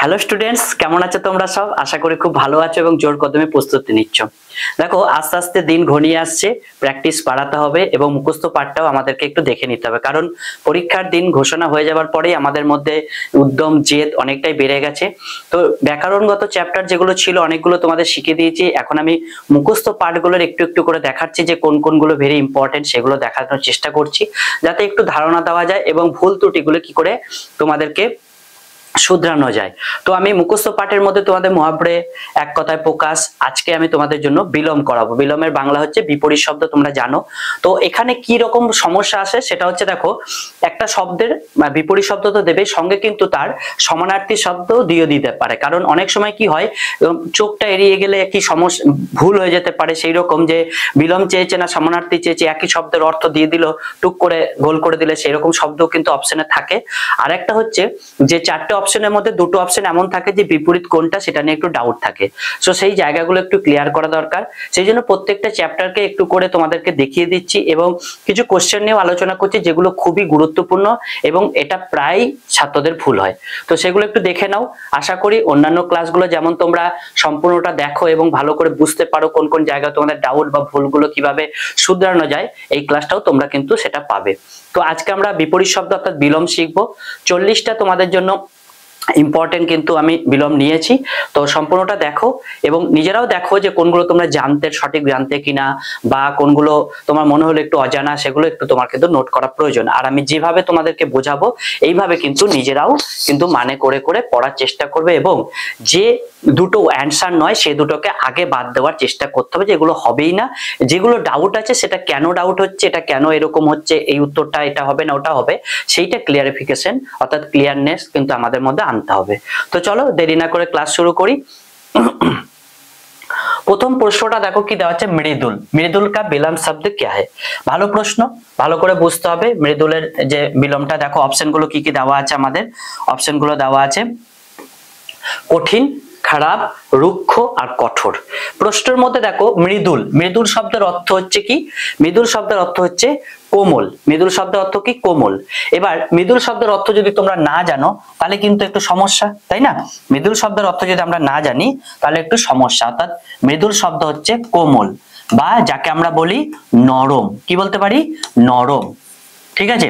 Hello students, কেমন আছো তোমরা সব? আশা করি খুব ভালো আছো এবং জোর কদমে প্রস্তুতি নিচ্ছ। দেখো, আস্তে আস্তে দিন ঘনিয়ে আসছে, প্র্যাকটিস বাড়াতে হবে এবং মুখস্থ পাঠটাও আমাদেরকে একটু দেখে নিতে হবে, কারণ পরীক্ষার দিন ঘোষণা হয়ে যাবার পরেই আমাদের মধ্যে উদ্যম জেদ অনেকটাই বেড়ে গেছে। তো ব্যাকরণগত চ্যাপ্টার যেগুলো ছিল অনেকগুলো তোমাদের শিখিয়ে দিয়েছি। এখন আমি মুখস্থ পাঠগুলোর একটু একটু করে দেখাচ্ছি যে কোন কোনগুলো ভেরি ইম্পর্টেন্ট, সেগুলো দেখানোর চেষ্টা করছি যাতে একটু ধারণা দেওয়া যায় এবং ভুল ত্রুটিগুলো কি করে তোমাদেরকে শুধরানো যায়। তো আমি মুখস্থ পাঠের মধ্যে তোমাদের মহাবরে এক কথায় প্রকাশ আজকে আমি তোমাদের জন্য বিলোম করাবো। বিলোমের বাংলা হচ্ছে বিপরীত শব্দ, তোমরা জানো। তো এখানে কি রকম সমস্যা আসে সেটা হচ্ছে, দেখো, একটা শব্দের বিপরীত শব্দ তো দেবে, সঙ্গে কিন্তু তার সমানার্থী শব্দ দিয়ে দিতে পারে। কারণ অনেক সময় কি হয়, চোখটা এড়িয়ে গেলে কি সমস্যা ভুল হয়ে যেতে পারে। সেই রকম যে বিলোম চেয়েছে না সমানার্থী চেয়েছে, একই শব্দের অর্থ দিয়ে দিল, টুক করে গোল করে দিলে, সেই রকম শব্দ কিন্তু অপশনে থাকে। আর একটা হচ্ছে যে চারটে অপশনের মধ্যে দুটো অপশন এমন থাকে যে বিপরীত কোনটা সেটা নিয়ে একটু ডাউট থাকে। সো সেই জায়গাগুলো একটু ক্লিয়ার করা দরকার। সেই জন্য প্রত্যেকটা চ্যাপ্টারকে একটু করে তোমাদেরকে দেখিয়ে দিচ্ছি এবং কিছু কোশ্চেন নিয়েও আলোচনা করছি যেগুলো খুবই গুরুত্বপূর্ণ এবং এটা প্রায় ছাত্রদের ভুল হয়। তো সেগুলো একটু দেখে নাও। আশা করি অন্যান্য ক্লাসগুলো যেমন তোমরা সম্পূর্ণটা দেখো এবং ভালো করে বুঝতে পারো কোন কোন জায়গায় তোমাদের ডাউট বা ভুলগুলো কিভাবে শুধরানো যায়, এই ক্লাসটাও তোমরা কিন্তু সেটা পাবে। তো আজকে আমরা বিপরীত শব্দ অর্থাৎ বিলোম শিখবো। 40টা তোমাদের জন্য ইম্পর্টেন্ট কিন্তু আমি বিলোম নিয়েছি। তো সম্পূর্ণটা দেখো এবং নিজেরাও দেখো যে কোনগুলো তোমরা সঠিক জানতে কিনা, বা কোনগুলো তোমার মনে হলো একটু অজানা, সেগুলো একটু তোমার কিন্তু নোট করা প্রয়োজন। আর আমি যেভাবে তোমাদেরকে বোঝাবো এইভাবে কিন্তু নিজেরাও কিন্তু মানে করে করে পড়ার চেষ্টা করবে এবং যে দুটো অ্যান্সার নয় সে দুটোকে আগে বাদ দেওয়ার চেষ্টা করতে হবে, যেগুলো হবেই না। যেগুলো ডাউট আছে সেটা কেন ডাউট হচ্ছে, এটা কেন এরকম হচ্ছে, এই উত্তরটা এটা হবে না ওটা হবে, সেইটা ক্লিয়ারিফিকেশন অর্থাৎ ক্লিয়ারনেস কিন্তু আমাদের মধ্যে আনতে হবে। তো চলো দেরি না করে ক্লাস শুরু করি। প্রথম প্রশ্নটা দেখো কি দেওয়া আছে, মৃদুল। মৃদুল কা বিলোম শব্দ क्या है? ভালো প্রশ্ন, ভালো করে বুঝতে হবে। মৃদুলের যে বিলোমটা দেখো, অপশনগুলো কি কি দেওয়া আছে, আমাদের অপশনগুলো দেওয়া আছে কঠিন, খারাপ, রুক্ষ আর কঠোর। প্রশ্নের মধ্যে দেখো মৃদুল, মৃদুল শব্দের অর্থ হচ্ছে কি? মৃদুল শব্দের অর্থ হচ্ছে কোমল। মৃদুল শব্দের অর্থ কি? কোমল। এবার মৃদুল শব্দের অর্থ যদি তোমরা না জানো তাহলে কিন্তু একটু সমস্যা, তাই না? মৃদুল শব্দের অর্থ যদি আমরা না জানি তাহলে একটু সমস্যা। অর্থাৎ মৃদুল শব্দ হচ্ছে কোমল, বা যাকে আমরা বলি নরম। কি বলতে পারি? নরম। ঠিক আছে,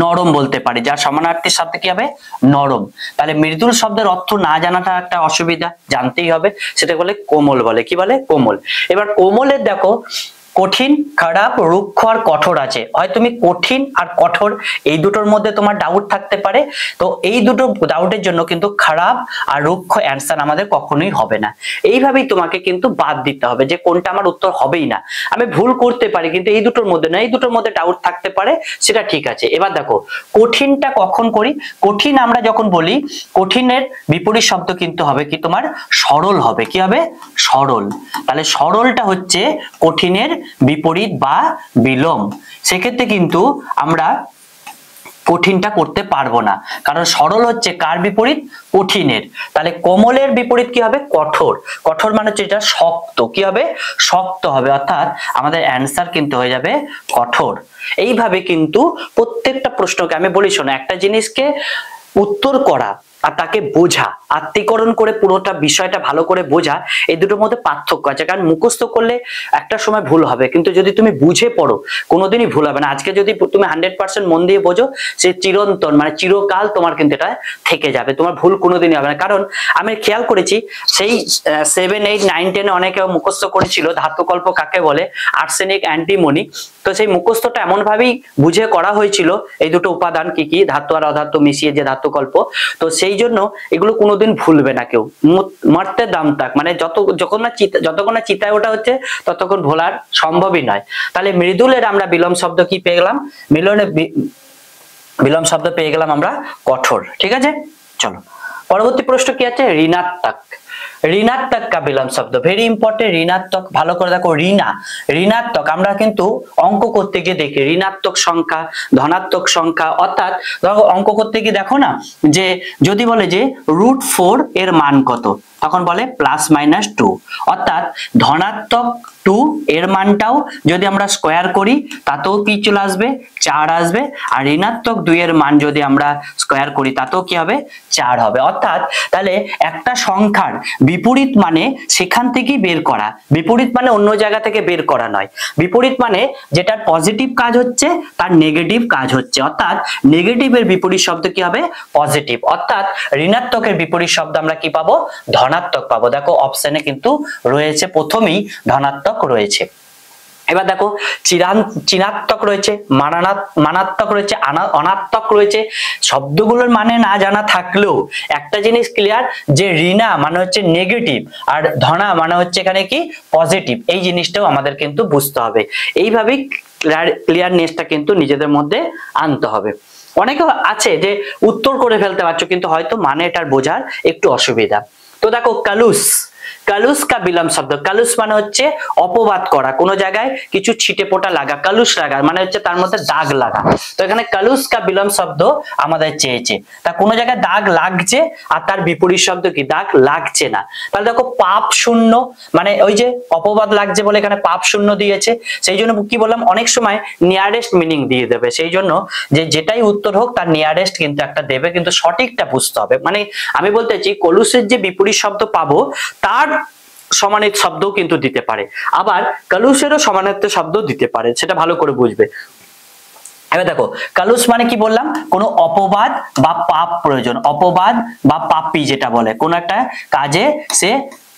নরম বলতে পারি, যার সমানার্থী শব্দ কি হবে? নরম। তাহলে মৃদুল শব্দের অর্থ না জানাটা একটা অসুবিধা, জানতেই হবে। সেটা বলে কোমল বলে। কি বলে? কোমল। এবার কোমলের দেখো কঠিন, খারাপ, রুক্ষ আর কঠোর আছে। হয় তুমি কঠিন আর কঠোর এই দুটোর মধ্যে তোমার ডাউট থাকতে পারে। তো এই দুটো ডাউটের জন্য কিন্তু খারাপ আর রুক্ষ অ্যান্সার আমাদের কখনোই হবে না। এইভাবেই তোমাকে কিন্তু বাদ দিতে হবে যে কোনটা আমার উত্তর হবেই না। আমি ভুল করতে পারি কিন্তু এই দুটোর মধ্যে না, এই দুটোর মধ্যে ডাউট থাকতে পারে, সেটা ঠিক আছে। এবার দেখো কঠিনটা কখন করি? কঠিন আমরা যখন বলি, কঠিনের বিপরীত শব্দ কিন্তু হবে কি তোমার? সরল হবে। কি হবে? সরল। তাহলে সরলটা হচ্ছে কঠিনের বিপরীত বা বিলোম। সেক্ষেত্রে কিন্তু আমরা কঠিনটা করতে পারবো না, কারণ সরল হচ্ছে কার বিপরীত? কঠিনের। তাহলে কোমলের বিপরীত কি হবে? কঠোর। কঠোর মানে হচ্ছে এটা শক্ত। কি হবে? শক্ত হবে। অর্থাৎ আমাদের অ্যান্সার কিন্তু হয়ে যাবে কঠোর। এইভাবে কিন্তু প্রত্যেকটা প্রশ্নকে আমি বলি, শোনো, একটা জিনিসকে উত্তর করা আর তাকে বোঝা, আত্মীকরণ করে পুরোটা বিষয়টা ভালো করে বোঝা, এই দুটোর মধ্যে পার্থক্য আছে। কারণ মুখস্থ করলে একটা সময় ভুল হবে, কিন্তু যদি তুমি বুঝে পড়ো কোনোদিনই ভুল হবে না। আজকে যদি তুমি 100% মন দিয়ে বোঝো, সে চিরন্তন মানে চিরকাল তোমার কিন্তু এটা থেকে যাবে, তোমার ভুল কোনোদিনই হবে না। কারণ আমি খেয়াল করেছি সেই 7, 8, 9, 10 অনেকে মুখস্থ করেছিল ধাতুকল্প কাকে বলে, আর্সেনিক, অ্যান্টিমনি। তো সেই মুখস্থটা এমন ভাবেই বুঝে করা হয়েছিল, এই দুটো উপাদান কি কি, ধাতু আর অধাতু মিশিয়ে যে ধাতুকল্প। তো সেই জন্য এগুলো কোনোদিন ভুলবে না কেউ, মরতে দাম তাক, মানে যতক্ষণ না চিতায় ওটা হচ্ছে ততক্ষণ ভোলার সম্ভবই নয়। তাহলে মৃদুলের আমরা বিলোম শব্দ কি পেয়ে গেলাম? বিলোম শব্দ পেয়ে গেলাম আমরা কঠোর। ঠিক আছে, চলো পরবর্তী প্রশ্ন কি আছে? ঋণাত্মক। ঋণাত্মক কা বিলোম শব্দ, ভেরি ইম্পর্টেন্ট। ঋণাত্মক, ভালো করে দেখো। ঋণাত্মক আমরা কিন্তু অঙ্ক করতে গিয়ে দেখি ঋণাত্মক সংখ্যা, ধনাত্মক সংখ্যা। অর্থাৎ ধরো অঙ্ক করতে গিয়ে দেখো না, যে যদি বলে যে √4 এর মান কত, তখন বলে +-2, অর্থাৎ ধনাত্মক 2 এর মানটাও যদি আমরা স্কোয়ার করি তাতেও কি চলে আসবে 4 আসবে, আর ঋণাত্মক 2 এর মান যদি আমরা স্কোয়ার করি তাতেও কি হবে 4 হবে। অর্থাৎ তাহলে একটা সংখ্যার বিপরীত মানে সেখান থেকেই বের করা, বিপরীত মানে অন্য জায়গা থেকে বের করা নয়, বিপরীত মানে যেটার পজিটিভ কাজ হচ্ছে তার নেগেটিভ কাজ হচ্ছে, অর্থাৎ নেগেটিভের বিপরীত শব্দ কি হবে পজিটিভ, অর্থাৎ ঋণাত্মকের বিপরীত শব্দ আমরা কি পাবো ধনাত্মক পাবো। দেখো অপশনে কিন্তু রয়েছে প্রথমেই ধনাত্মক রয়েছে। এবার দেখো চিনাত্মক রয়েছে, মানাত্মক রয়েছে, অনাত্মক রয়েছে। শব্দগুলোর মানে না জানা থাকলেও একটা জিনিস ক্লিয়ার যে ঋণা মানে হচ্ছে নেগেটিভ আর ধনা মানে হচ্ছে এখানে কি পজিটিভ, এই জিনিসটাও আমাদের কিন্তু বুঝতে হবে। এইভাবেই ক্লিয়ারনেসটা কিন্তু নিজেদের মধ্যে আনতে হবে। অনেকে আছে যে উত্তর করে ফেলতে পারছো কিন্তু হয়তো মানে এটার বোঝার একটু অসুবিধা। তো দেখো কালুস, কালুস কা বিলম শব্দ, কালুস মানে হচ্ছে অপবাদ করা, কোন জায়গায় কিছু ছিটে পোটা লাগা, কালুস লাগা মানে হচ্ছে তার মধ্যে দাগ লাগা। তো এখানে কালুস কা বিলম শব্দ আমাদের চেয়েছে, তা কোন জায়গায় দাগ লাগছে আর তার বিপরীত শব্দ কি দাগ লাগছে না। তাহলে দেখো পাপ শূন্য মানে ওই যে অপবাদ লাগছে বলে এখানে পাপ শূন্য দিয়েছে, সেই জন্য কি বললাম অনেক সময় নিয়ারেস্ট মিনিং দিয়ে দেবে, সেই জন্য যে যেটাই উত্তর হোক তার নিয়ারেস্ট কিন্তু একটা দেবে, কিন্তু সঠিকটা বুঝতে হবে। মানে আমি বলতে চাই কলুসের যে বিপরীত শব্দ পাবো তার সমানিত শব্দও কিন্তু দিতে পারে, আবার কালুসেরও সমানার্থ শব্দ দিতে পারে, সেটা ভালো করে বুঝবে। এবার দেখো কালুস মানে কি বললাম কোন অপবাদ বা পাপ প্রয়োজন, অপবাদ বা পাপী যেটা বলে কোন একটা কাজে সে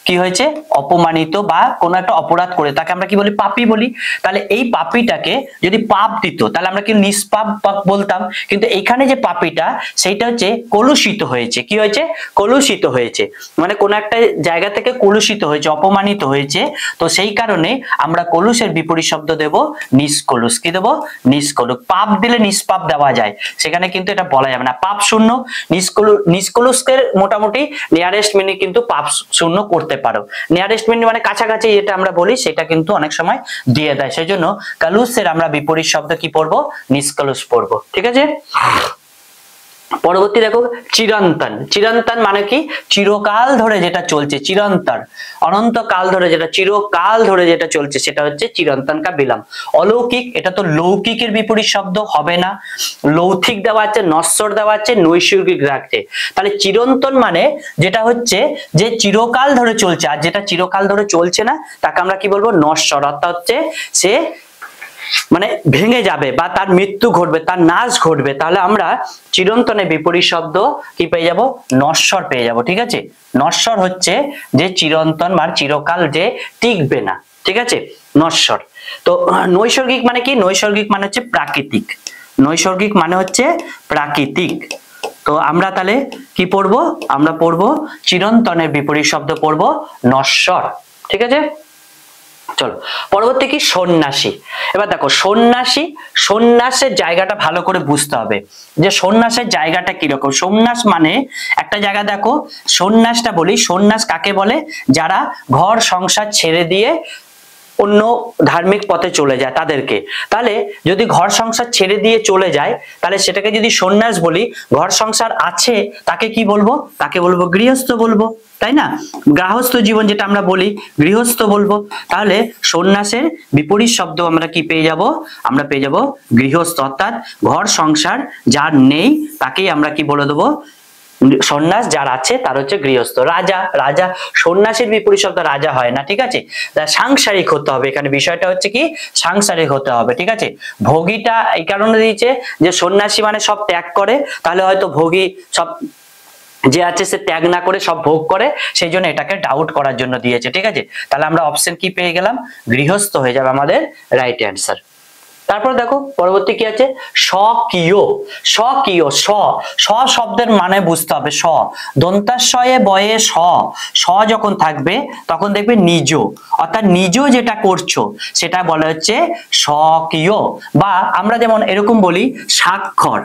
কি হয়েছে অপমানিত বা কোন একটা অপরাধ করে তাকে আমরা কি বলি পাপী বলি। তাহলে এই পাপীটাকে যদি পাপ দিত তাহলে আমরা কি নিষ্পাপ বলতাম, কিন্তু এখানে যে পাপীটা সেইটা হচ্ছে কলুষিত হয়েছে, কি হয়েছে কলুষিত হয়েছে, মানে কোন একটা জায়গা থেকে কলুষিত হয়েছে অপমানিত হয়েছে, তো সেই কারণে আমরা কলুষের বিপরীত শব্দ দেব নিষ্কলুষ। কি দেব নিষ্কলুষ। পাপ দিলে নিষ্পাপ দেওয়া যায়, সেখানে কিন্তু এটা বলা যাবে না। পাপ শূন্য নিষ্কলুষকে মোটামুটি নিয়ারেস্ট মিনিং কিন্তু পাপ শূন্য করতে পারো, নিয়ারেস্ট মিনিং মানে কাছাকাছি যেটা আমরা বলি সেটা কিন্তু অনেক সময় দিয়ে দেয়, সেই জন্য কালুসের আমরা বিপরীত শব্দ কি পড়বো নিষ্কলুষ পড়বো। ঠিক আছে, পরবর্তী দেখো চিরন্তন। চিরন্তন মানে কি চিরকাল ধরে যেটা চলছে, চিরন্তন অনন্তকাল ধরে যেটা চিরকাল ধরে যেটা চলছে সেটা হচ্ছে চিরন্তন কা বিলম। অলৌকিক এটা তো লৌকিকের বিপরীত শব্দ হবে না, লৌকিক দেওয়া আছে, নশ্বর দেওয়া আছে, নৈসর্গিক রাখছে। তাহলে চিরন্তন মানে যেটা হচ্ছে যে চিরকাল ধরে চলছে, আর যেটা চিরকাল ধরে চলছে না তাকে আমরা কি বলবো নশ্বর, অর্থাৎ হচ্ছে সে মানে ভেঙে যাবে বা তার মৃত্যু ঘটবে, তার নাশ ঘটবে। তাহলে আমরা চিরন্তনের বিপরীত শব্দ কি পেয়ে যাব নশ্বর পেয়ে যাব। ঠিক আছে, নশ্বর হচ্ছে যে চিরন্তন মানে চিরকাল যে টিকবে না, ঠিক আছে নশ্বর। তো নৈসর্গিক মানে কি নৈসর্গিক মানে হচ্ছে প্রাকৃতিক, নৈসর্গিক মানে হচ্ছে প্রাকৃতিক। তো আমরা তাহলে কি পড়বো আমরা পড়বো চিরন্তনের বিপরীত শব্দ পড়বো নশ্বর। ঠিক আছে, চলো পরবর্তী কি সন্ন্যাসী। এবার দেখো সন্ন্যাসী, সন্ন্যাসের জায়গাটা ভালো করে বুঝতে হবে যে সন্ন্যাসের জায়গাটা কিরকম। সন্ন্যাস মানে একটা জায়গা দেখো, সন্ন্যাসটা বলি সন্ন্যাস কাকে বলে যারা ঘর সংসার ছেড়ে দিয়ে অন্য ধার্মিক পথে চলে যায় তাদেরকে। তাহলে যদি ঘর সংসার ছেড়ে দিয়ে চলে যায় তাহলে সেটাকে যদি সন্ন্যাস বলি, ঘর সংসার আছে তাকে কি বলবো তাকে বলবো গৃহস্থ বলবো, তাই না, গৃহস্থ জীবন যেটা আমরা বলি গৃহস্থ বলবো। তাহলে সন্ন্যাসের বিপরীত শব্দ আমরা কি পেয়ে যাব আমরা পেয়ে যাব গৃহস্থ, অর্থাৎ ঘর সংসার যার নেই তাকেই আমরা কি বলে দেবো সন্ন্যাস, যার আছে তার হচ্ছে গৃহস্থ। রাজা, রাজা সন্ন্যাসীর বিপরীত শব্দ রাজা হয় না, ঠিক আছে, সাংসারিক হতে হবে, এখানে বিষয়টা হচ্ছে কি সাংসারিক হতে হবে। ঠিক আছে, ভোগীটা এই কারণে দিয়েছে যে সন্ন্যাসী মানে সব ত্যাগ করে, তাহলে হয়তো ভোগী সব যে আছে সে ত্যাগ না করে সব ভোগ করে, সেই জন্য এটাকে ডাউট করার জন্য দিয়েছে। ঠিক আছে, তাহলে আমরা অপশন কি পেয়ে গেলাম গৃহস্থ হয়ে যাবে আমাদের রাইট অ্যান্সার। তারপর দেখো পরবর্তী কি আছে স্বকীয়। স্বকীয় স স শব্দের মানে বুঝতে হবে, স দন্তাশয়ে বয়ে স, স যখন থাকবে তখন দেখবে নিজ, অর্থাৎ নিজ যেটা করছো সেটা বলা হচ্ছে স্বকীয়। বা আমরা যেমন এরকম বলি স্বাক্ষর,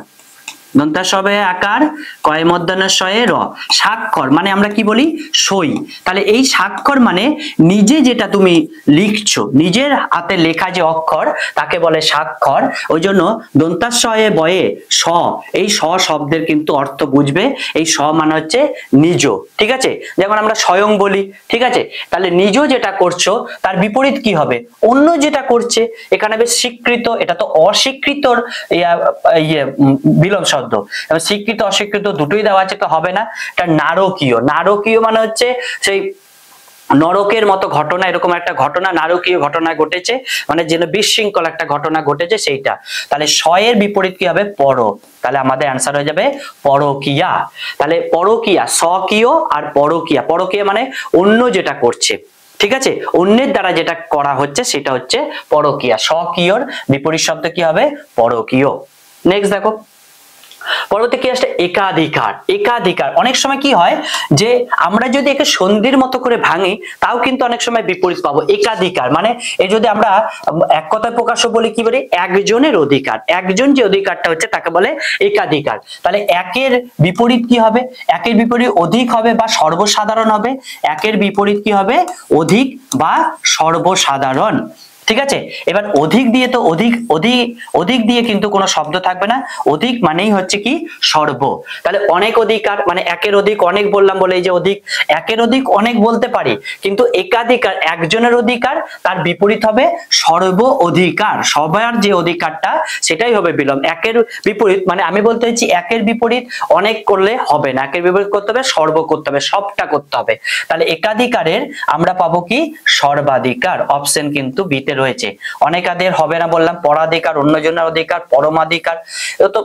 দন্তাস হবে আকার, কয় মূর্ধন্য শয়ে র। স্বাক্ষর মানে আমরা কি বলি, সই। তাহলে এই স্বাক্ষর মানে নিজে যেটা তুমি লিখছো, নিজের হাতে লেখা যে অক্ষর তাকে বলে স্বাক্ষর। ওই জন্য দন্তাস শয়ে বয়ে স, এই স শব্দের কিন্তু অর্থ বুঝবে। এই স মানে হচ্ছে নিজ, ঠিক আছে। যেমন আমরা স্বয়ং বলি, ঠিক আছে। তাহলে নিজ যেটা করছো তার বিপরীত কি হবে, অন্য যেটা করছে। এখানে বেশ স্বীকৃত, এটা তো অস্বীকৃতর বিলোম শব্দ। স্বীকৃত অস্বীকৃত দুটোই দেওয়া আছে, তো হবে না। এটা নারকীয়। নারকীয় মানে হচ্ছে সেই নরকের মতো ঘটনা, এরকম একটা ঘটনা, নারকীয় ঘটনা ঘটেছে, মানে যেন বিশৃঙ্খল একটা ঘটনা ঘটেছে সেইটা। তাহলে শয়ের বিপরীত কি হবে, পর। তাহলে আমাদের অ্যান্সার হয়ে যাবে পরকীয়া। তাহলে পরকীয়া, স্বকীয় আর পরকীয়া। পরকীয়া মানে অন্য যেটা করছে, ঠিক আছে, অন্যের দ্বারা যেটা করা হচ্ছে সেটা হচ্ছে পরকীয়া। স্বকীয়র বিপরীত শব্দ কি হবে, পরকীয়। নেক্সট দেখো, পরবর্তী কি আসলে একাধিকার। একাধিকার অনেক সময় কি হয় যে আমরা যদি একে সন্ধির মতো করে ভাঙি তাও কিন্তু অনেক সময় বিপরীত পাবো। একাধিকার মানে এই যদি আমরা এক কথায় প্রকাশ বলি কি বলি, একজনের অধিকার। একজন যে অধিকারটা হচ্ছে তাকে বলে একাধিকার। তাহলে একের বিপরীত কি হবে, একের বিপরীত অধিক হবে বা সর্বসাধারণ হবে। একের বিপরীত কি হবে, অধিক বা সর্বসাধারণ, ঠিক আছে। এবার অধিক দিয়ে তো অধিক অধিক অধিক দিয়ে কিন্তু কোনো শব্দ থাকবে না। অধিক মানেই হচ্ছে কি সর্ব। তাহলে অনেক অধিকার মানে একের অধিক অনেক বললাম বলে এই যে অধিক, একের অধিক অনেক বলতে পারি, কিন্তু একাধিকার একজনের অধিকার, তার বিপরীত হবে সর্ব অধিকার। সবার যে অধিকারটা সেটাই হবে বিলোম। একের বিপরীত মানে আমি বলতে চাইছি একের বিপরীত অনেক করলে হবে না, একের বিপরীত করতে হবে সর্ব করতে হবে, সবটা করতে হবে। তাহলে একাধিকারের আমরা পাবো কি, সর্বাধিকার। অপশন কিন্তু বিতে রয়েছে। অনেকাদের হবে না বললাম, পরাধিকার, অন্যজনের অধিকার, পরমাধিকার। তো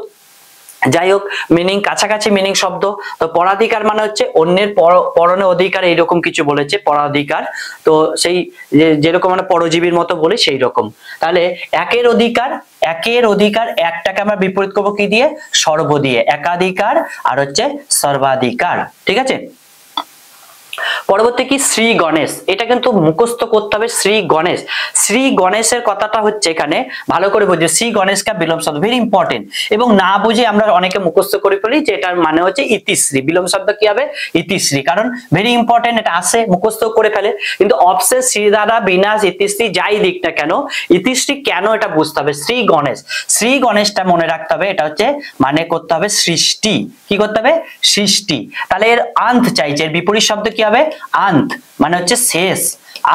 যাই হোক, মিনিং কাছাকাছি মিনিং শব্দ। তো পরাধিকার মানে হচ্ছে অন্যের পরনে অধিকার, এইরকম কিছু বলেছে পরাধিকার। তো সেই যেরকম মানে পরজীবীর মতো বলি সেই রকম। তাহলে একের অধিকার, একের অধিকার একটাকে আমরা বিপরীত করবো কি দিয়ে, সর্ব দিয়ে। একাধিকার আর হচ্ছে সর্বাধিকার, ঠিক আছে। পরবর্তী কি, শ্রী গণেশ। এটা কিন্তু মুখস্থ করতে হবে, শ্রী গণেশ। শ্রী গণেশের কথাটা হচ্ছে এখানে ভালো করে বুঝবে, শ্রী গণেশ কা বিলোম শব্দ, ভেরি ইম্পর্টেন্ট। এবং না বুঝে আমরা অনেকে মুখস্থ করে ফেলি যে এটার মানে হচ্ছে ইতিশ্রী। বিলোম শব্দ কি হবে, ইতিশ্রী। কারণ ভেরি ইম্পর্টেন্ট, এটা আসে মুখস্থ করে ফেলে। কিন্তু অপশন শ্রী দ্বারা বিনাশ ইতিশ্রী যাই দিক না কেন, ইতিশ্রী কেন এটা বুঝতে হবে। শ্রী গণেশ, শ্রী গণেশটা মনে রাখতে হবে। এটা হচ্ছে মানে করতে হবে সৃষ্টি। কি করতে হবে, সৃষ্টি। তাহলে এর আন্ত চাইছে, এর বিপরীত শব্দ কি হবে, আন্ত মানে হচ্ছে শেষ।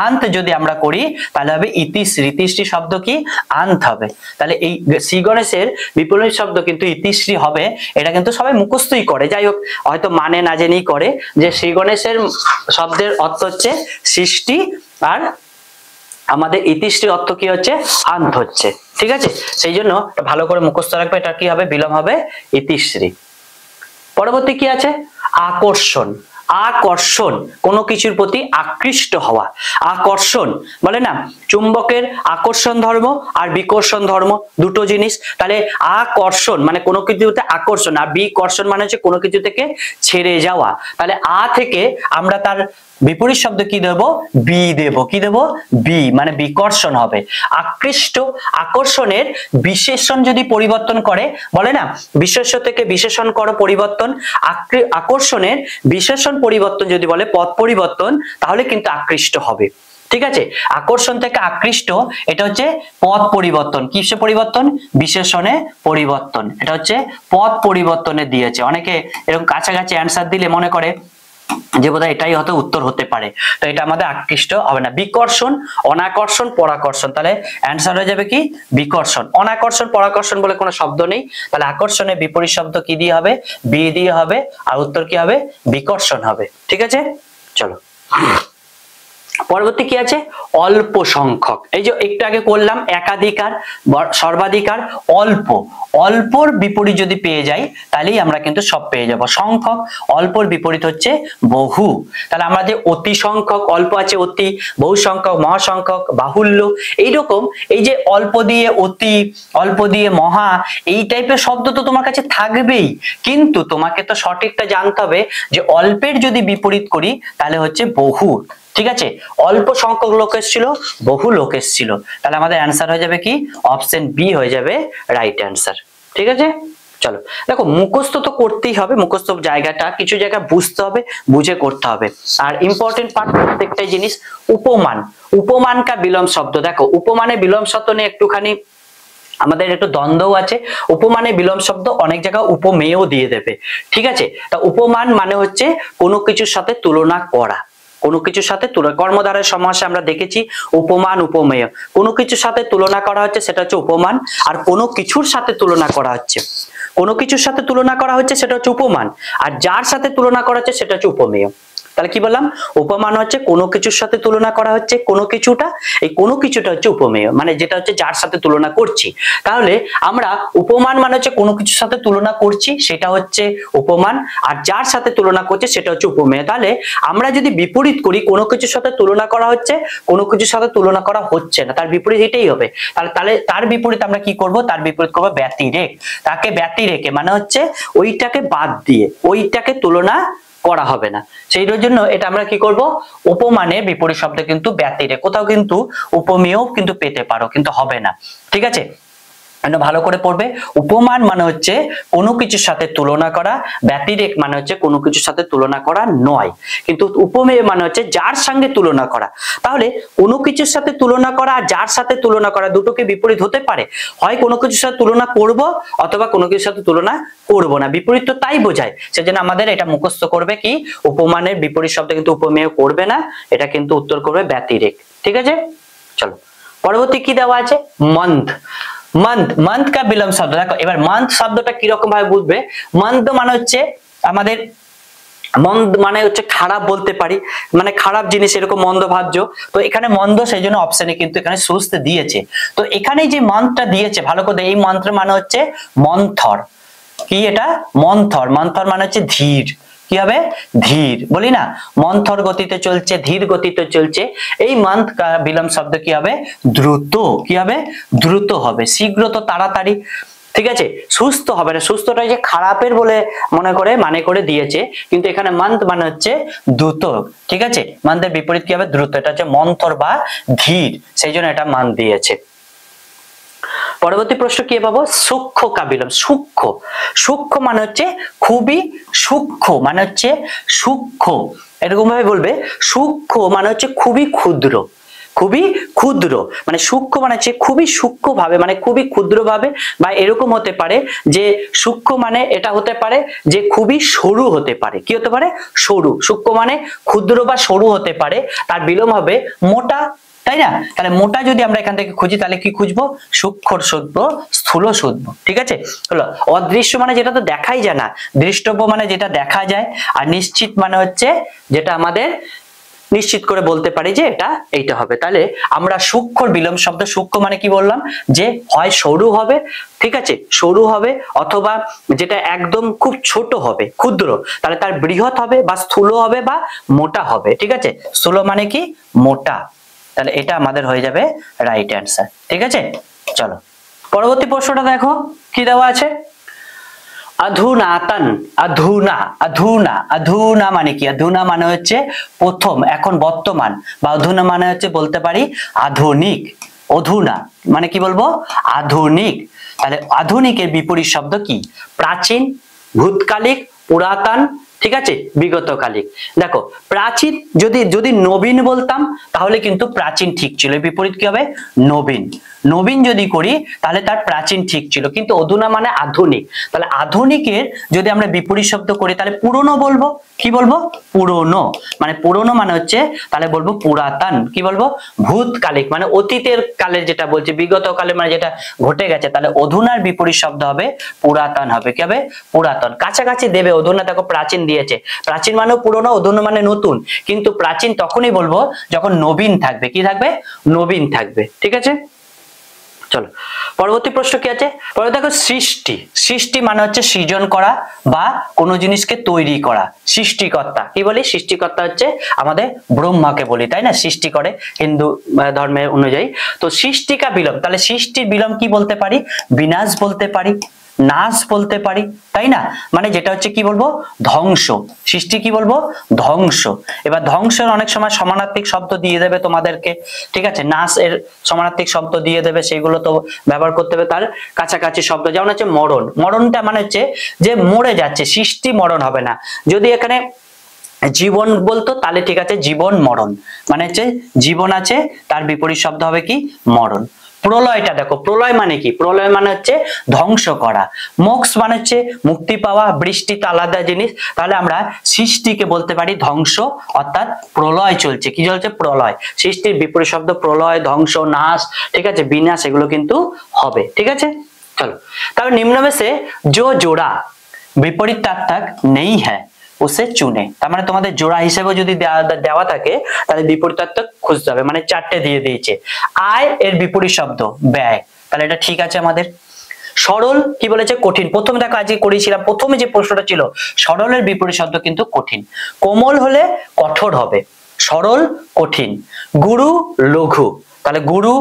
আন্ত যদি আমরা করি তাহলে হবে ইতিশ্রী। ইতিশ্রী শব্দ কি, আন্ত হবে। তাহলে এই শ্রী গণেশের বিপরীত শব্দ কিন্তু ইতিশ্রী হবে। এটা কিন্তু সবাই মুখস্থই করে, যাই হোক হয়তো মানে না জেনেই করে, যে শ্রী গণেশের শব্দের অর্থ হচ্ছে সৃষ্টি, আর আমাদের ইতিশ্রী অর্থ কি হচ্ছে, আন্ত হচ্ছে, ঠিক আছে। সেই জন্য ভালো করে মুখস্থ রাখবে, এটা কি হবে, বিলোম হবে ইতিশ্রী। পরবর্তী কি আছে, আকর্ষণ। আকর্ষণ কোনো কিছুর প্রতি আকৃষ্ট হওয়া। আকর্ষণ বলে না, চুম্বকের আকর্ষণ ধর্ম আর বিকর্ষণ ধর্ম দুটো জিনিস। তাহলে আকর্ষণ মানে কোনো কিছুতে আকর্ষণ, আর বিকর্ষণ মানে হচ্ছে কোনো কিছু থেকে ছেড়ে যাওয়া। তাহলে আ থেকে আমরা তার বিপরীত শব্দ কি দেব, বি দেব। কি দেব, বি মানে বিকর্ষণ হবে। আকৃষ্ট, আকর্ষণের বিশেষণ যদি পরিবর্তন করে, বলে না বিশেষ্য থেকে বিশেষণ করো পরিবর্তন, আকর্ষণের বিশেষণ পরিবর্তন যদি বলে পদ পরিবর্তন, তাহলে কিন্তু আকৃষ্ট হবে, ঠিক আছে। আকর্ষণ থেকে আকৃষ্ট এটা হচ্ছে পদ পরিবর্তন। কিসে পরিবর্তন, বিশেষণে পরিবর্তন। এটা হচ্ছে পদ পরিবর্তনে দিয়েছে। অনেকে এরকম কাছাকাছি অ্যান্সার দিলে মনে করে যে বোধহয় এটাই হয়তো উত্তর হতে পারে, তো এটা আমাদের আকৃষ্ট হবে না। বিকর্ষণ, অনাকর্ষণ, পরাকর্ষণ। তাহলে অ্যান্সার হয়ে যাবে কি, বিকর্ষণ। অনাকর্ষণ পরাকর্ষণ বলে কোনো শব্দ নেই, তাহলে আকর্ষণের বিপরীত শব্দ কি দিয়ে হবে, বি দিয়ে হবে, আর উত্তর কি হবে, বিকর্ষণ হবে, ঠিক আছে। চলো পরবর্তী কি আছে, অল্প সংখ্যক। এই যে একটু আগে করলাম একাধিকার, সর্বাধিকার, অল্প। অল্পর বিপরীত যদি পেয়ে যাই তাহলেই আমরা কিন্তু সব পেয়ে যাব। সংখ্যক, অল্পর বিপরীত হচ্ছে বহু। তাহলে আমাদের অতি সংখ্যক, অল্প আছে অতি, বহু সংখ্যক মহাসংখ্যক, বাহুল্য। এইরকম এই যে অল্প দিয়ে অতি, অল্প দিয়ে মহা, এই টাইপের শব্দ তো তোমার কাছে থাকবেই, কিন্তু তোমাকে তো সঠিকটা জানতে হবে যে অল্পের যদি বিপরীত করি তাহলে হচ্ছে বহু, ঠিক আছে। অল্প সংখ্যক লোক এসেছিল, বহু লোক এসেছিল, তাহলে আমাদের অ্যান্সার হয়ে যাবে কি, অপশন বি হয়ে যাবে রাইট অ্যান্সার, ঠিক আছে। চলো দেখো, মুখস্থ তো করতেই হবে, মুখস্থ জায়গাটা কিছু জায়গা বুঝতে হবে, বুঝে করতে হবে। আর ইম্পর্টেন্ট পার্ট প্রত্যেকটাই জিনিস, উপমান। উপমান কা বিলোম শব্দ, দেখো উপমানে বিলোম শব্দ নিয়ে একটুখানি আমাদের একটু দ্বন্দ্ব আছে। উপমানে বিলোম শব্দ অনেক জায়গায় উপমেয়ও দিয়ে দেবে, ঠিক আছে। তা উপমান মানে হচ্ছে কোনো কিছুর সাথে তুলনা করা, কোনো কিছুর সাথে তুলনা, কর্মধারয় সমাসে আমরা দেখেছি উপমান উপমেয়। কোনো কিছুর সাথে তুলনা করা হচ্ছে সেটা হচ্ছে উপমান, আর কোনো কিছুর সাথে তুলনা করা হচ্ছে, কোনো কিছুর সাথে তুলনা করা হচ্ছে সেটা হচ্ছে উপমান, আর যার সাথে তুলনা করা হচ্ছে সেটা হচ্ছে উপমেয়। তাহলে কি বললাম, উপমান হচ্ছে কোনো কিছুর সাথে তুলনা করা হচ্ছে কোনো কিছুটা, এই কোনো কিছুটা হচ্ছে উপমেয়, মানে যেটা হচ্ছে যার সাথে তুলনা করছি। তাহলে আমরা উপমান মানে হচ্ছে কোনো কিছুর সাথে তুলনা করছি সেটা হচ্ছে উপমান, আর যার সাথে তুলনা করছে সেটা হচ্ছে উপমেয়। তাহলে আমরা যদি বিপরীত করি, কোনো কিছুর সাথে তুলনা করা হচ্ছে, কোনো কিছুর সাথে তুলনা করা হচ্ছে না, তার বিপরীত এটাই হবে। তাহলে তাহলে তার বিপরীত আমরা কি করব, তার বিপরীত করবো ব্যতিরেক। তাকে ব্যতিরেকে মানে হচ্ছে ওইটাকে বাদ দিয়ে ওইটাকে তুলনা করা হবে না, সেই জন্য এটা আমরা কি করব, উপমানের বিপরীত শব্দ কিন্তু ব্যতিরেক। কোথাও কিন্তু উপমেয় কিন্তু পেতে পারো, কিন্তু হবে না, ঠিক আছে। ভালো করে পড়বে। উপমান মানে হচ্ছে কোনো কিছুর সাথে তুলনা করা, ব্যতিরেক মানে হচ্ছে কোনো কিছুর সাথে তুলনা করা নয়, কিন্তু উপমেয় মানে হচ্ছে যার সঙ্গে তুলনা করা। তাহলে কোনো কিছুর সাথে তুলনা করা আর যার সাথে তুলনা করা দুটোকে বিপরীত হতে পারে, হয় কোনো কিছুর সাথে তুলনা করব অথবা কোনো কিছুর সাথে তুলনা করব না, বিপরীত তো তাই বোঝায়। সেজন্য আমাদের এটা মুখস্থ করবে কি, উপমানের বিপরীত শব্দ কিন্তু উপমেয় করবে না, এটা কিন্তু উত্তর করবে ব্যতিরেক, ঠিক আছে। চলো পরবর্তী কি দেওয়া আছে, মন্থ। মন্থ, মন্থ কা বিলোম শব্দ, দেখো এবার মন্থ শব্দটা কিরকম ভাবে বুঝবে। মন্দ মানে হচ্ছে আমাদের, মন্দ মানে হচ্ছে খারাপ বলতে পারি, মানে খারাপ জিনিস এরকম মন্দ ভাজ্য। তো এখানে মন্দ, সেই জন্য অপশনে কিন্তু এখানে সুস্থ দিয়েছে। তো এখানে যে মন্থটা দিয়েছে ভালো করে, এই মন্ত্র মানে হচ্ছে মন্থর। কি এটা, মন্থর। মন্থর মানে হচ্ছে ধীর, কি হবে, ধীর, বলি না মন্থর গতিতে চলছে, ধীর গতিতে চলছে। এই মন্থ কা বিলোম শব্দ কি হবে, দ্রুত। কি হবে, দ্রুত হবে, শীঘ্র তো তাড়াতাড়ি, ঠিক আছে। সুস্থ হবে না, সুস্থটা যে খারাপের বলে মনে করে মানে করে দিয়েছে, কিন্তু এখানে মন্থ মানে হচ্ছে দ্রুত, ঠিক আছে। মন্থের বিপরীত কি হবে, দ্রুত, এটা হচ্ছে মন্থর বা ধীর, সেই জন্য এটা মান দিয়েছে। পরবর্তী প্রশ্ন কি পাবো, সূক্ষ্ম কা বিলোম। সূক্ষ্ম, সূক্ষ্ম মানে হচ্ছে খুবই সূক্ষ্ম, মানে হচ্ছে সূক্ষ্ম, এরকম ভাবে বলবে। সূক্ষ্ম মানে হচ্ছে খুবই ক্ষুদ্র, খুবই ক্ষুদ্র, মানে সূক্ষ্ম মানে হচ্ছে খুবই সূক্ষ্ম ভাবে, মানে খুবই ক্ষুদ্র ভাবে, বা এরকম হতে পারে যে সূক্ষ্ম মানে এটা হতে পারে যে খুবই সরু হতে পারে। কি হতে পারে, সরু। সূক্ষ্ম মানে ক্ষুদ্র বা সরু হতে পারে, তার বিলোম হবে মোটা, তাই না। তাহলে মোটা যদি আমরা এখান থেকে খুঁজি তাহলে কি খুঁজবো, সূক্ষ্ম শুদ্ধ, স্থূল শুদ্ধ, ঠিক আছে। হলো অদৃশ্য মানে যেটা তো দেখাই যায় না, দৃষ্টব্য মানে যেটা দেখা যায়, আর নিশ্চিত মানে হচ্ছে যেটা আমাদের নিশ্চিত করে বলতে পারি যে এটা এইটা হবে। তাহলে আমরা সূক্ষ্ম বিলোম শব্দ, সূক্ষ্ম মানে কি বললাম, যে হয় সরু হবে, ঠিক আছে, সরু হবে, অথবা যেটা একদম খুব ছোট হবে, ক্ষুদ্র, তাহলে তার বৃহৎ হবে বা স্থূল হবে বা মোটা হবে, ঠিক আছে। স্থূল মানে কি, মোটা, তাহলে এটা আমাদের হয়ে যাবে রাইট অ্যান্সার, ঠিক আছে। চলো পরবর্তী প্রশ্নটা দেখো কি দেওয়া আছে, অধুনাতন। অধুনা, অধুনা, অধুনা মানে কি, অধুনা মানে হচ্ছে প্রথম, এখন, বর্তমান, বা অধুনা মানে হচ্ছে বলতে পারি আধুনিক। অধুনা মানে কি বলবো, আধুনিক। তাহলে আধুনিকের বিপরীত শব্দ কি, প্রাচীন, ভূতকালিক, পুরাতন, ঠিক আছে, বিগতকালিক। দেখো প্রাচীন যদি যদি নবীন বলতাম তাহলে কিন্তু প্রাচীন ঠিক ছিল, বিপরীত কি হবে, নবীন। নবীন যদি করি তাহলে তার প্রাচীন ঠিক ছিল, কিন্তু অধুনা মানে আধুনিক। তাহলে আধুনিকের যদি আমরা বিপরীত শব্দ করি তাহলে পুরনো বলবো, কি বলবো, পুরনো। মানে পুরনো মানে হচ্ছে তাহলে বলবো পুরাতন। কি বলবো, ভূতকালিক মানে অতীতের কালের যেটা বলছে, বিগত কালে মানে যেটা ঘটে গেছে, তাহলে অধুনার বিপরীত শব্দ হবে পুরাতন, হবে কি হবে, পুরাতন। কাছাকাছি দেবে, অধুনা দেখো প্রাচীন দিয়েছে, প্রাচীন মানে পুরনো, অধুনা মানে নতুন, কিন্তু প্রাচীন তখনই বলবো যখন নবীন থাকবে, কি থাকবে, নবীন থাকবে, ঠিক আছে। চলো পরবর্তী প্রশ্ন কি আছে, পরে দেখো সৃষ্টি। সৃষ্টি মানে হচ্ছে সৃজন করা বা কোনো জিনিসকে তৈরি করা, সৃষ্টিকর্তা। কি বলি, সৃষ্টিকর্তা হচ্ছে আমাদের ব্রহ্মাকে বলি, তাই না, সৃষ্টি করে হিন্দু ধর্মের অনুযায়ী। তো সৃষ্টিকা বিলোম, তাহলে সৃষ্টির বিলোম কি বলতে পারি, বিনাশ বলতে পারি, নাশ বলতে পারি, তাই না? মানে যেটা হচ্ছে কি বলবো, ধ্বংস। সৃষ্টি কি বলবো, ধ্বংস। এবার ধ্বংসের অনেক সময় সমানার্থিক শব্দ দিয়ে দেবে তোমাদেরকে, ঠিক আছে? নাশ এর সমানার্থিক শব্দ দিয়ে দেবে, সেগুলো তো ব্যবহার করতে হবে। তার কাছাকাছি শব্দ যেমন হচ্ছে মরণ। মরণটা মানে হচ্ছে যে মরে যাচ্ছে, সৃষ্টি মরণ হবে না। যদি এখানে জীবন বলতো তাহলে ঠিক আছে, জীবন মরণ মানে হচ্ছে জীবন আছে, তার বিপরীত শব্দ হবে কি, মরণ। প্রলয়টা দেখো, প্রলয় মানে কি, প্রলয় মানে হচ্ছে ধ্বংস করা। মোক্ষ মানে হচ্ছে মুক্তি পাওয়া, বৃষ্টি তো আলাদা জিনিস। তাহলে আমরা সৃষ্টিকে বলতে পারি ধ্বংস, অর্থাৎ প্রলয় চলছে। কি চলছে, প্রলয়। সৃষ্টির বিপরীত শব্দ প্রলয়, ধ্বংস, নাশ, ঠিক আছে, বিনাশ, এগুলো কিন্তু হবে, ঠিক আছে। চলো, তাহলে নিম্ন में से जो जोड़ा विपरीतार्थक नहीं है उसे चुने। তার মানে তোমাদের জোড়া হিসেবে যদি দেওয়া থাকে তাহলে বিপরীতার্থক খুঁজতে হবে। মানে চারটে দিয়ে দিয়েছে। আয় এর বিপরীত শব্দ ব্যয়, তাহলে এটা ঠিক আছে আমাদের। সরল কি বলেছে, কঠিন। প্রথমে দেখো আজকে করেছিলাম, প্রথমে যে প্রশ্নটা ছিল সরলের বিপরীত শব্দ কিন্তু কঠিন। কোমল হলে কঠোর হবে, সরল কঠিন। গুরু লঘু, তাহলে গুরু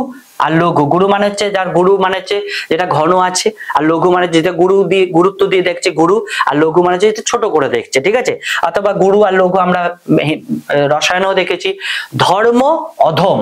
আর লঘু। গুরু মানে হচ্ছে যার, গুরু মানে হচ্ছে যেটা ঘন আছে, আর লঘু মানে যেটা গুরু দিয়ে গুরুত্ব দিয়ে দেখছে গুরু, আর লঘু মানে যেটা ছোট করে দেখছে, ঠিক আছে। অথবা গুরু আর লঘু আমরা রসায়নেও দেখেছি। ধর্ম অধম,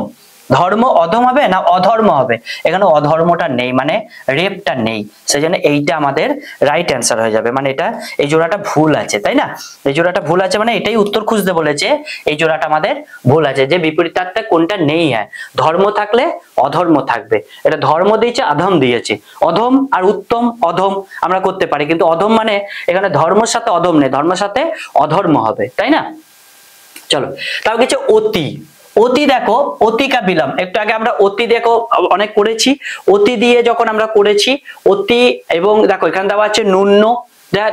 ধর্ম অধম হবে না অধর্ম হবে, এখানে অধর্মটা নেই, মানে রেপটা নেই, সেই জন্য এইটা আমাদের রাইট অ্যান্সার হয়ে যাবে। মানে এটা, এই জোড়াটা ভুল আছে, তাই না? এই জোড়াটা ভুল আছে, মানে এটাই উত্তর খুঁজতে বলেছে, এই জোড়াটা আমাদের ভুল আছে। যে বিপরীতার্থে কোনটা নেই, হয় ধর্ম থাকলে অধর্ম থাকবে। এটা ধর্ম দিয়েছে, অধম দিয়েছে। অধম আর উত্তম, অধম আমরা করতে পারি, কিন্তু অধম মানে এখানে ধর্মের সাথে অধম নেই, ধর্মের সাথে অধর্ম হবে, তাই না? চলো, তাও কিছু অতি। অতি দেখো, অতি কা বিলম্ব, একটু আগে আমরা অতি দেখো অনেক করেছি। অতি দিয়ে যখন আমরা করেছি অতি, এবং দেখো এখানে দেওয়া আছে ন্যূন,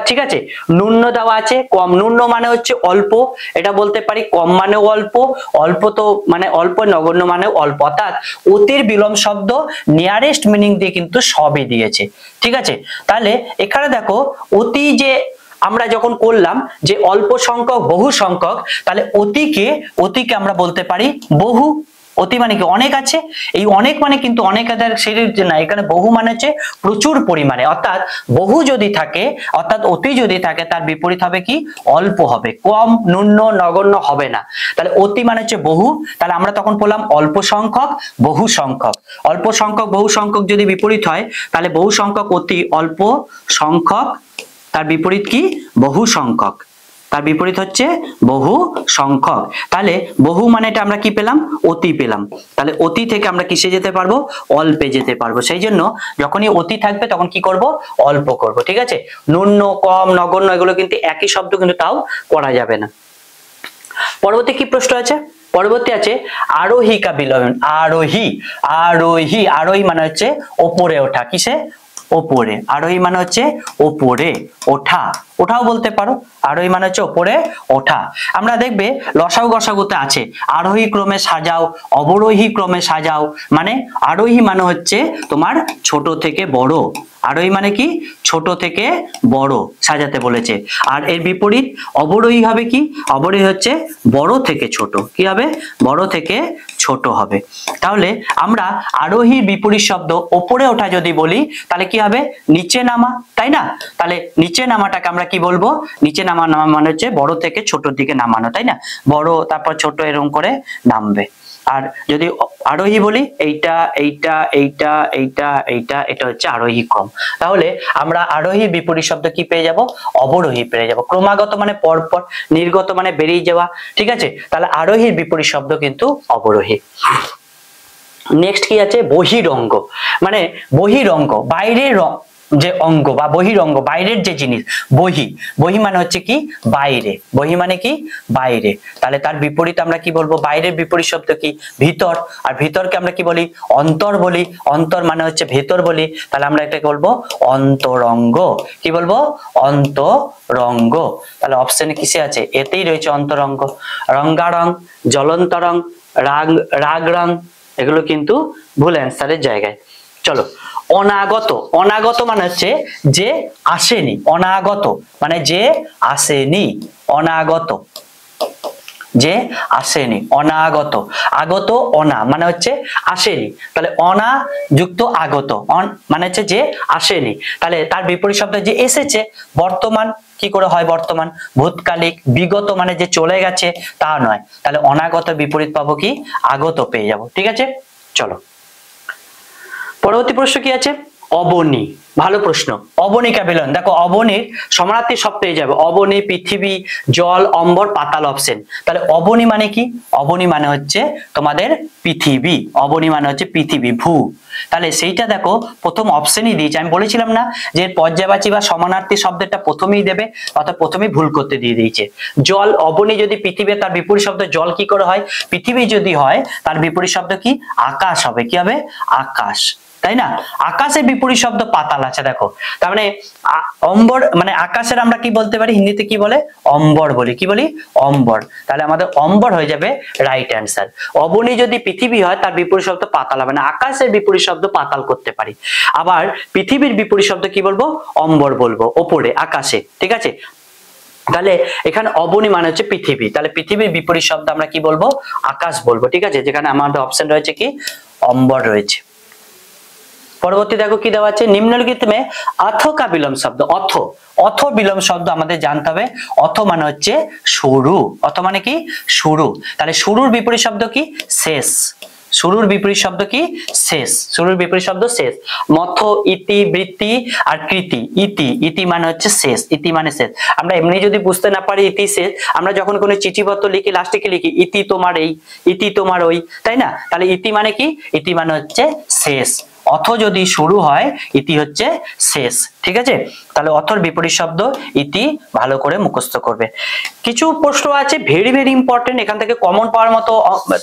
ঠিক আছে, ন্যূন দেওয়া আছে, কম। ন্যূন মানে হচ্ছে অল্প, এটা বলতে পারি। কম মানেও অল্প, অল্প তো মানে অল্প, নগণ্য মানেও অল্প। অর্থাৎ অতির বিলোম শব্দ নিয়ারেস্ট মিনিং দিয়ে কিন্তু সবই দিয়েছে, ঠিক আছে। তাহলে এখানে দেখো অতি যে আমরা যখন করলাম যে অল্প সংখ্যক বহু সংখ্যক, তাহলে অতিকে আমরা বলতে পারি বহু। অতি মানে কি, অনেক আছে। এই অনেক মানে কিন্তু অনেক না, এখানে বহু মানে হচ্ছে প্রচুর পরিমাণে। অর্থাৎ বহু যদি থাকে, অর্থাৎ অতি যদি থাকে, তার বিপরীত হবে কি, অল্প হবে, কম, ন্যূন, নগণ্য হবে না। তাহলে অতি মানে হচ্ছে বহু, তাহলে আমরা তখন বললাম অল্প সংখ্যক বহু সংখ্যক। অল্প সংখ্যক বহু সংখ্যক যদি বিপরীত হয়, তাহলে বহু সংখ্যক অতি, অল্প সংখ্যক তার বিপরীত কি, বহু সংখ্যক, তার বিপরীত হচ্ছে বহু সংখ্যক। তাহলে বহু মানে এটা আমরা কি পেলাম, অতি পেলাম। তাহলে অতি থেকে আমরা কিসে যেতে পারবো, অল্পে যেতে পারবো। সেই জন্য যখনই অতি থাকবে তখন কি করব, অল্প করব, ঠিক আছে। ন্যূন, কম, নগণ্য এগুলো কিন্তু একই শব্দ, কিন্তু তাও করা যাবে না। পরবর্তী কি প্রশ্ন আছে, পরবর্তী আছে আরোহী কা বিলোম। আরোহী, আরোহী, আরোহী মানে হচ্ছে ওপরে ওঠা। কিসে, ওপরে। আরোহী মানে হচ্ছে ওপরে ওঠা, ওঠাও বলতে পারো। আরোহী মানে হচ্ছে ওপরে ওঠা। আমরা দেখবে লসাগু গসাগুতে আছে আরোহী ক্রমে সাজাও, অবরোহী ক্রমে সাজাও। মানে আরোহী মানে হচ্ছে তোমার ছোট থেকে বড়, আরোহী মানে কি, ছোট থেকে বড় সাজাতে বলেছে। আর এর বিপরীত অবরোহী হবে কি, অবরোহী হচ্ছে বড় থেকে ছোট। কি হবে, বড় থেকে ছোট হবে। তাহলে আমরা আরোহীর বিপরীত শব্দ ওপরে ওঠা যদি বলি, তাহলে কি হবে, নিচে নামা, তাই না? তাহলে নিচে নামাটাকে আমরা কি বলবো, নিচে নামা মানে হচ্ছে বড় থেকে ছোটর দিকে নামানো, তাই না? বড় তারপর ছোট এরকম করে নামবে। আর যদি আরোহী বলি, এইটা এইটা এইটা এইটা এইটা, এটা হচ্ছে আরোহী ক্রম। তাহলে আমরা আরোহীর বিপরীত শব্দ কি পেয়ে যাব, অবরোহী পেয়ে যাব। ক্রমাগত মানে পরপর, নির্গত মানে বেরিয়ে যাওয়া, ঠিক আছে। তাহলে আরোহীর বিপরীত শব্দ কিন্তু অবরোহী। নেক্সট কি আছে, বহিরঙ্গ। মানে বহিরঙ্গ, বাইরের যে অঙ্গ বা বহিরঙ্গ, বাইরের যে জিনিস। বহি, বহি মানে হচ্ছে কি, বাইরে। বহি মানে কি, বাইরে। তাহলে তার বিপরীত আমরা কি বলবো, বাইরের বিপরীত শব্দ কি, ভিতর। আর ভিতরকে আমরা কি বলি, অন্তর বলি। অন্তর মানে হচ্ছে ভেতর বলি। তাহলে আমরা এটাকে বলবো অন্তরঙ্গ। কি বলবো, অন্তরঙ্গ। তাহলে অপশনে কিসে আছে, এতেই রয়েছে অন্তরঙ্গ। রঙ্গারং, জলন্তরং, রাগ রাগ রং, এগুলো কিন্তু ভুল অ্যান্সারের জায়গায়। চলো, অনাগত। অনাগত মানে হচ্ছে যে আসেনি, অনাগত মানে যে আসেনি, অনাগত। যে আসেনি, অনাগত। আগত অনা মানে হচ্ছে আসেনি, তাহলে অনা যুক্ত আগত, মানে হচ্ছে যে আসেনি, তাহলে তার বিপরীত শব্দ যে এসেছে। বর্তমান কি করে হয় বর্তমান? ভূতকালিক। বিগত মানে যে চলে গেছে তা নয়, তাহলে অনাগত বিপরীত পাবো কি? আগত পেয়ে যাব। ঠিক আছে, চলো পরবর্তী প্রশ্ন কি আছে? অবনী। ভালো প্রশ্ন। অবনিকা বিলন, দেখো অবনীর সমানার্থী সব পেয়ে যাবে। অবনী, পৃথিবী, জল, অম্বর, পাতাল অপশন। তাহলে অবনী মানে কি? অবনী মানে হচ্ছে তোমাদের পৃথিবী। অবনী মানে হচ্ছে পৃথিবী, ভূ। তাহলে সেইটা দেখো প্রথম অপশনই দিয়েছে। আমি বলেছিলাম না যে পর্যায়বাচী বা সমানার্থী শব্দটা প্রথমেই দেবে, অর্থাৎ প্রথমেই ভুল করতে দিয়ে দিয়েছে। জল, অবনী যদি পৃথিবী, তার বিপরীত শব্দ জল কি করে হয়? পৃথিবী যদি হয় তার বিপরীত শব্দ কি? আকাশ হবে। কি হবে? আকাশ, তাই না? আকাশের বিপরীত শব্দ পাতাল আছে দেখো। তার মানে অম্বর মানে আকাশের আমরা কি বলতে পারি? হিন্দিতে কি বলে? অম্বর বলি। কি বলি? অম্বর। তাহলে আমাদের অম্বর হয়ে যাবে রাইট অ্যান্সার। অবনী যদি পৃথিবী হয় তার বিপরীত শব্দ পাতাল হবে না, আকাশের বিপরীত শব্দ পাতাল করতে পারি। আবার পৃথিবীর বিপরীত শব্দ কি বলবো? অম্বর বলবো, ওপরে আকাশে। ঠিক আছে, তাহলে এখানে অবনী মানে হচ্ছে পৃথিবী, তাহলে পৃথিবীর বিপরীত শব্দ আমরা কি বলবো? আকাশ বলবো। ঠিক আছে, যেখানে আমাদের অপশন রয়েছে কি? অম্বর রয়েছে। পরবর্তী দেখো কি দেওয়া আছে? নিম্নলিখিত মে অথ কা বিলোম শব্দ। অথ, অথ বিলোম শব্দ আমাদের জানতে হবে। অথ মানে হচ্ছে শুরু। অথ মানে কি? শুরু। তাহলে শুরুর বিপরীত শব্দ কি? শেষ। শুরুর বিপরীত শব্দ কি? শেষ। শুরুর বিপরীত শব্দ শেষ। মথ, ইতি, বৃত্তি আর কৃতি। ইতি, ইতি মানে হচ্ছে শেষ। ইতি মানে শেষ। আমরা এমনি যদি বুঝতে না পারি ইতি শেষ, আমরা যখন কোনো চিঠিপত্র লিখি লাস্টে কি লিখি? ইতি তোমার এই, ইতি তোমার ওই, তাই না? তাহলে ইতি মানে কি? ইতি মানে হচ্ছে শেষ। অথ যদি শুরু হয়, ইতি হচ্ছে শেষ। ঠিক আছে, তাহলে অথর বিপরীত শব্দ ইতি। ভালো করে মুখস্থ করবে। কিছু প্রশ্ন আছে ভেরি ভেরি ইম্পর্টেন্ট, এখান থেকে কমন পাওয়ার মতো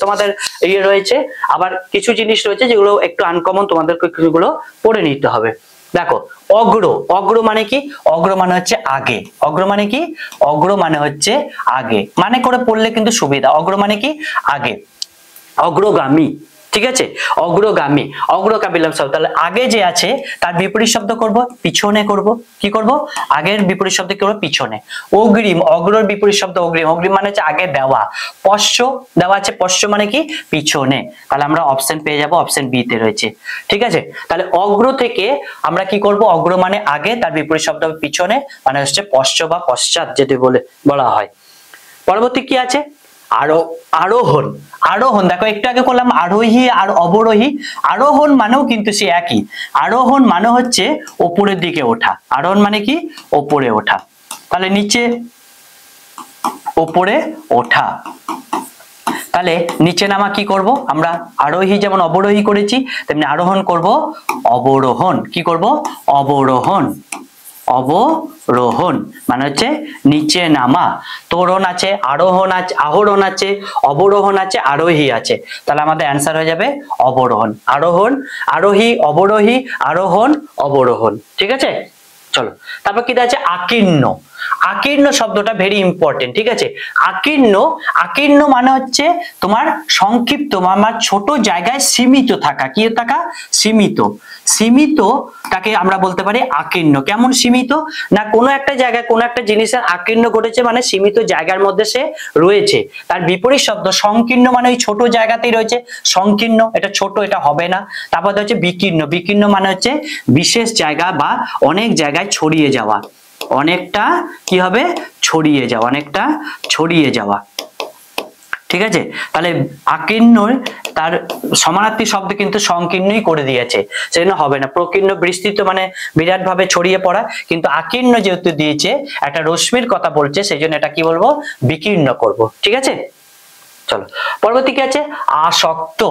তোমাদের ইয়ে রয়েছে, আবার কিছু জিনিস রয়েছে যেগুলো একটু আনকমন, তোমাদেরকে কিছুগুলো পড়ে নিতে হবে। দেখো অগ্র, অগ্র মানে কি? অগ্র মানে হচ্ছে আগে। অগ্র মানে কি? অগ্র মানে হচ্ছে আগে, মানে করে পড়লে কিন্তু সুবিধা। অগ্র মানে কি? আগে। অগ্রগামী, ঠিক আছে, অগ্রগামী। অগ্রকা বিলোম শব্দ, তাহলে আগে যে আছে তার বিপরীত শব্দ করব পিছনে করব। কি করব? আগের বিপরীত শব্দ কি করব? পিছনে। অগ্রিম, অগ্রর বিপরীত শব্দ অগ্রিম। অগ্রিম মানে হচ্ছে আগে দেওয়া। পশ্চ দেওয়া আছে, পশ্চ মানে কি? পিছনে। তাহলে আমরা অপশন পেয়ে যাব, অপশন বি তে রয়েছে। ঠিক আছে, তাহলে অগ্র থেকে আমরা কি করব? অগ্র মানে আগে, তার বিপরীত শব্দ হবে পিছনে, মানে হচ্ছে পশ্চ বা পশ্চাৎ যেটি বলা হয়। পরবর্তী কি আছে? আরোহণ। আরোহণ দেখো একটু আগে করলাম আরোহী আর অবরোহী। আরোহণ মানেও কিন্তু সে একই। আরোহণ মানে হচ্ছে উপরের দিকে ওঠা। আরোহণ মানে কি? উপরে ওঠা। তাহলে নিচে উপরে ওঠা, তাহলে নিচে নামা কি করব আমরা? আরোহী যেমন অবরোহী করেছি তেমনি আরোহণ করব অবরোহণ। কি করব? অবরোহণ। অবরোহণ মানে হচ্ছে নিচে নামা। তোরণ আছে, আরোহণ আছে, আহরণ আছে, অবরোহণ আছে, আরোহী আছে। তাহলে আমাদের অ্যান্সার হয়ে যাবে অবরোহণ। আরোহণ, আরোহী, অবরোহী, আরোহণ, অবরোহণ। ঠিক আছে, চলো তারপর কি আছে? আকীর্ণ। আকীর্ণ শব্দটা ভেরি ইম্পর্টেন্ট। ঠিক আছে, আকীর্ণ, আকীর্ণ মানে হচ্ছে তোমার সংক্ষিপ্ত, আমার ছোট জায়গায় সীমিত থাকা। কি থাকা? সীমিত। সীমিত তাকে আমরা বলতে পারি আকীর্ণ। কেমন সীমিত? না কোনো একটা জায়গায় কোনো একটা জিনিসের আকীর্ণ ঘটেছে মানে সীমিত জায়গার মধ্যে সে রয়েছে। তার বিপরীত শব্দ সংকীর্ণ মানে ওই ছোট জায়গাতেই রয়েছে। সংকীর্ণ এটা ছোট, এটা হবে না। তারপর হচ্ছে বিকীর্ণ। বিকীর্ণ মানে হচ্ছে বিশেষ জায়গা বা অনেক জায়গায় ছড়িয়ে যাওয়া। অনেকটা কি হবে? ছড়িয়ে যাওয়া, অনেকটা ছড়িয়ে যাওয়া। ঠিক আছে, তাহলে আকীর্ণ তার সমানার্থী শব্দ কিন্তু সংকীর্ণই করে দিয়েছে, সেজন্য হবে না। প্রকীর্ণ বিস্তৃত মানে বিরাট ভাবে ছড়িয়ে পড়া, কিন্তু আকীর্ণ যেহেতু দিয়েছে একটা রশ্মির কথা বলছে, সেই জন্য এটা কি বলবো? বিকীর্ণ করব। ঠিক আছে, চলো পরবর্তী কি আছে? আসক্ত।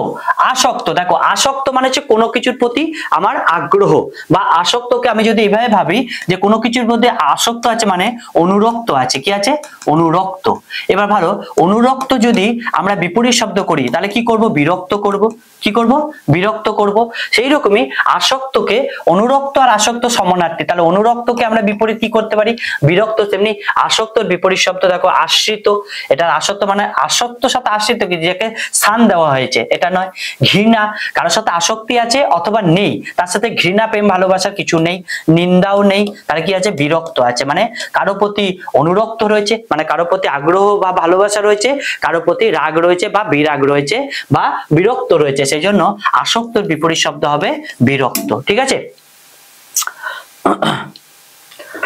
আসক্ত দেখো আসক্ত মানে হচ্ছে কোনো কিছুর প্রতি আমার আগ্রহ, বা আসক্তকে আমি যদি এভাবে ভাবি যে কোনো কিছুর মধ্যে আসক্ত আছে মানে অনুরক্ত আছে। কি আছে? অনুরক্ত। এবার ভালো, অনুরক্ত যদি আমরা বিপরীত শব্দ করি তাহলে কি করব? বিরক্ত করব। কি করব? বিরক্ত করব। সেই রকমই আসক্তকে অনুরক্ত আর আসক্ত সমানার্থী, তাহলে অনুরক্তকে আমরা বিপরীত কি করতে পারি? বিরক্ত। তেমনি আসক্তর বিপরীত শব্দ দেখো আশ্রিত। এটা আসক্ত মানে আসক্ত সাথে সাথে আশ্রিত কি, যাকে স্থান দেওয়া হয়েছে, এটা নয়। ঘৃণা, কারোর সাথে আসক্তি আছে অথবা নেই, তার সাথে ঘৃণা প্রেম ভালোবাসার কিছু নেই, নিন্দাও নেই, তার কি আছে, বিরক্ত আছে, মানে কারো প্রতি অনুরক্ত রয়েছে, মানে কারো প্রতি আগ্রহ বা ভালোবাসা রয়েছে, কারো প্রতি রাগ রয়েছে বা বিরাগ রয়েছে বা বিরক্ত রয়েছে, সেই জন্য আসক্তর বিপরীত শব্দ হবে বিরক্ত। ঠিক আছে,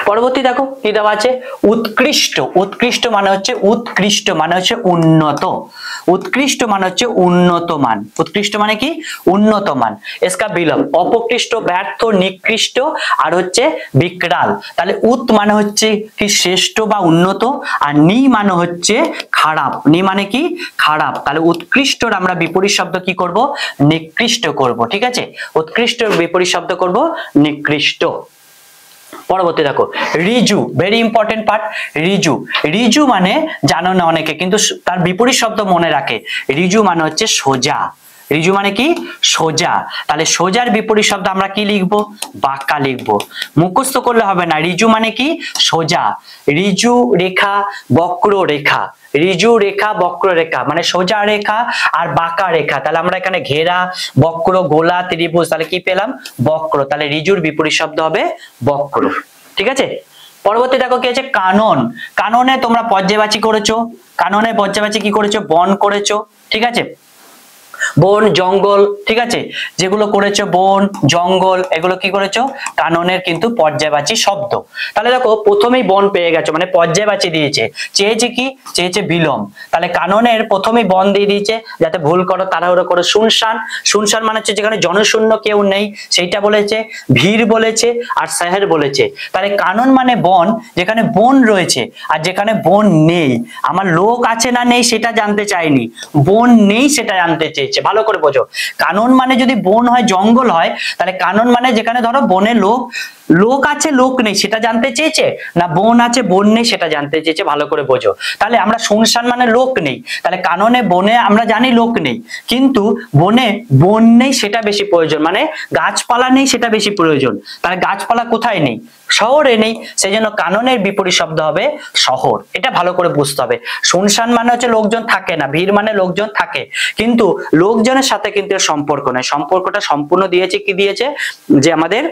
পরবর্তী দেখো কি দেওয়া আছে, উৎকৃষ্ট। উৎকৃষ্ট মানে হচ্ছে, উৎকৃষ্ট মানে হচ্ছে উন্নত, উৎকৃষ্ট মানে হচ্ছে উন্নত মান। উৎকৃষ্ট মানে কি, উন্নত মান। এসকা বিলোম অপকৃষ্ট, ব্যর্থ, নিকৃষ্ট আর হচ্ছে বিকরাল। তাহলে উৎ মানে হচ্ছে কি শ্রেষ্ঠ বা উন্নত, আর নি মানে হচ্ছে খারাপ। নি মানে কি, খারাপ। তাহলে উৎকৃষ্টর আমরা বিপরীত শব্দ কি করব, নিকৃষ্ট করব। ঠিক আছে, উৎকৃষ্টর বিপরীত শব্দ করব নিকৃষ্ট। পরবর্তী দেখো Riju, very important part. Riju, Riju মানে জানো না অনেকে, কিন্তু তার বিপরীত শব্দ মনে রাখে। রিজু মানে হচ্ছে সোজা। রিজু মানে কি, সোজা। তাহলে সোজার বিপরীত শব্দ আমরা কি লিখবো, বাঁকা লিখবো। মুখস্থ করলে হবে না। রিজু মানে কি, সোজা। রিজু রেখা, বক্র রেখা। রিজু রেখা, বক্র রেখা মানে সোজা রেখা আর বাঁকা রেখা। তাহলে আমরা এখানে ঘেরা, বক্র, গোলা, ত্রিভুজ, তাহলে কি পেলাম, বক্র। তাহলে রিজুর বিপরীত শব্দ হবে বক্র। ঠিক আছে, পরবর্তী দেখো কি আছে, কানন। কাননে তোমরা পর্যায়বাচী করেছো, কাননে পর্যায়বাচী কি করেছো, বন করেছো। ঠিক আছে, বন জঙ্গল, ঠিক আছে, যেগুলো করেছো বন জঙ্গল এগুলো কি করেছো, কাননের কিন্তু পর্যায়বাচী শব্দ। তাহলে দেখো প্রথমেই বন পেয়ে গেছো, মানে পর্যায়বাচী দিয়েছে, চেয়েছে কি, চেয়েছে বিলোম। তাহলে কাননের প্রথমেই বন দিয়ে দিয়েছে, যাতে ভুল করো তাড়াহুড়ো করো। শুনশান, শুনশান মানে হচ্ছে যেখানে জনশূন্য কেউ নেই সেইটা বলেছে, ভিড় বলেছে আর শহর বলেছে। তাহলে কানন মানে বন, যেখানে বন রয়েছে আর যেখানে বন নেই। আমার লোক আছে না নেই সেটা জানতে চাইনি, বন নেই সেটা জানতে চেয়েছে। ভালো করে বোঝো, কানন মানে যদি বন হয়, জঙ্গল হয়, তাহলে কানন মানে যেখানে ধরো বনে লোক আছে লোক নেই সেটা জানতে চেয়েছে, না বন আছে বন নেই সেটা জানতে চেয়েছে। ভালো করে বোঝো। তাহলে আমরা শুনশান মানে লোক নেই, তাহলে কাননে বনে আমরা জানি লোক নেই, কিন্তু বনে বন নেই সেটা বেশি প্রয়োজন, মানে গাছপালা নেই সেটা বেশি প্রয়োজন। তাহলে গাছপালা কোথায় নেই, শহরে নেই, সেই জন্য কাননের বিপরীত শব্দ হবে শহর। এটা ভালো করে বুঝতে হবে। শুনশান মানে হচ্ছে লোকজন থাকে না, ভিড় মানে লোকজন থাকে, কিন্তু লোকজনের সাথে কিন্তু এর সম্পর্ক নয়। সম্পর্কটা সম্পূর্ণ দিয়েছে কি, দিয়েছে যে আমাদের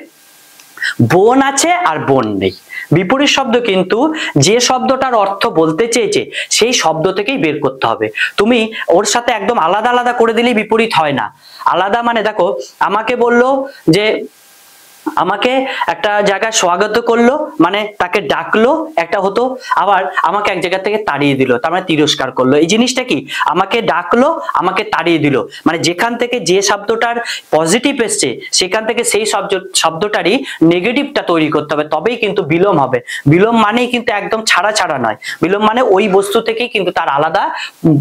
বন আছে আর বন নেই। বিপরীত শব্দ কিন্তু যে শব্দটার অর্থ বলতে চেয়েছে সেই শব্দ থেকেই বের করতে হবে। তুমি ওর সাথে একদম আলাদা আলাদা করে দিলেই বিপরীত হয় না। আলাদা মানে দেখো, আমাকে বললো যে, আমাকে একটা জায়গায় স্বাগত করলো মানে তাকে ডাকলো একটা হতো, আবার আমাকে এক জায়গা থেকে তাড়িয়ে দিল তার মানে তিরস্কার করলো। এই জিনিসটা কি, আমাকে ডাকলো আমাকে তাড়িয়ে দিল, মানে যেখান থেকে যে শব্দটার পজিটিভ এসছে সেখান থেকে সেই শব্দটারই নেগেটিভটা তৈরি করতে হবে, তবেই কিন্তু বিলোম হবে। বিলোম মানেই কিন্তু একদম ছাড়া ছাড়া নয়, বিলোম মানে ওই বস্তু থেকেই কিন্তু তার আলাদা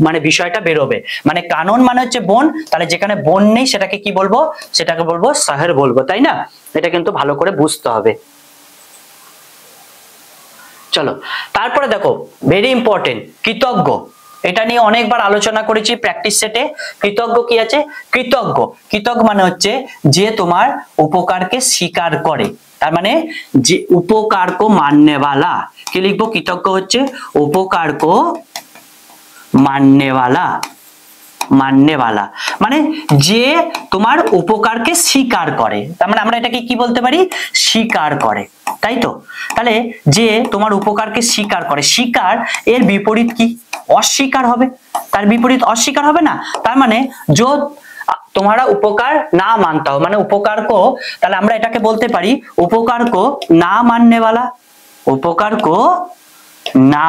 মানে বিষয়টা বেরোবে। মানে কানন মানে হচ্ছে বন, তাহলে যেখানে বন নেই সেটাকে কি বলবো, সেটাকে বলবো শহর বলবো, তাই না? এটা কিন্তু ভালো করে বুঝতে হবে। চলো তারপরে দেখো ভেরি ইম্পর্টেন্ট, কৃতজ্ঞ। এটা নিয়ে অনেকবার আলোচনা করেছি প্র্যাকটিস সেটে। কৃতজ্ঞ কি আছে, কৃতজ্ঞ, কৃতজ্ঞ মানে হচ্ছে যে তোমার উপকারকে স্বীকার করে, তার মানে যে উপকার কো মাননে वाला। কি লিখবো, কৃতজ্ঞ হচ্ছে উপকার কো মাননে वाला, মাননে वाला মানে যে তোমার উপকারকে স্বীকার করে, তার মানে আমরা এটাকে কি বলতে পারি, স্বীকার করে, তাই তো? তাহলে যে তোমার উপকারকে স্বীকার করে, স্বীকার এর বিপরীত কি, অস্বীকার হবে। তার বিপরীত অস্বীকার হবে না, তার মানে जो तुम्हारा उपकार ना मानता हो, মানে উপকার কো, তাহলে আমরা এটাকে বলতে পারি উপকার কো না মাননে वाला, উপকার কো না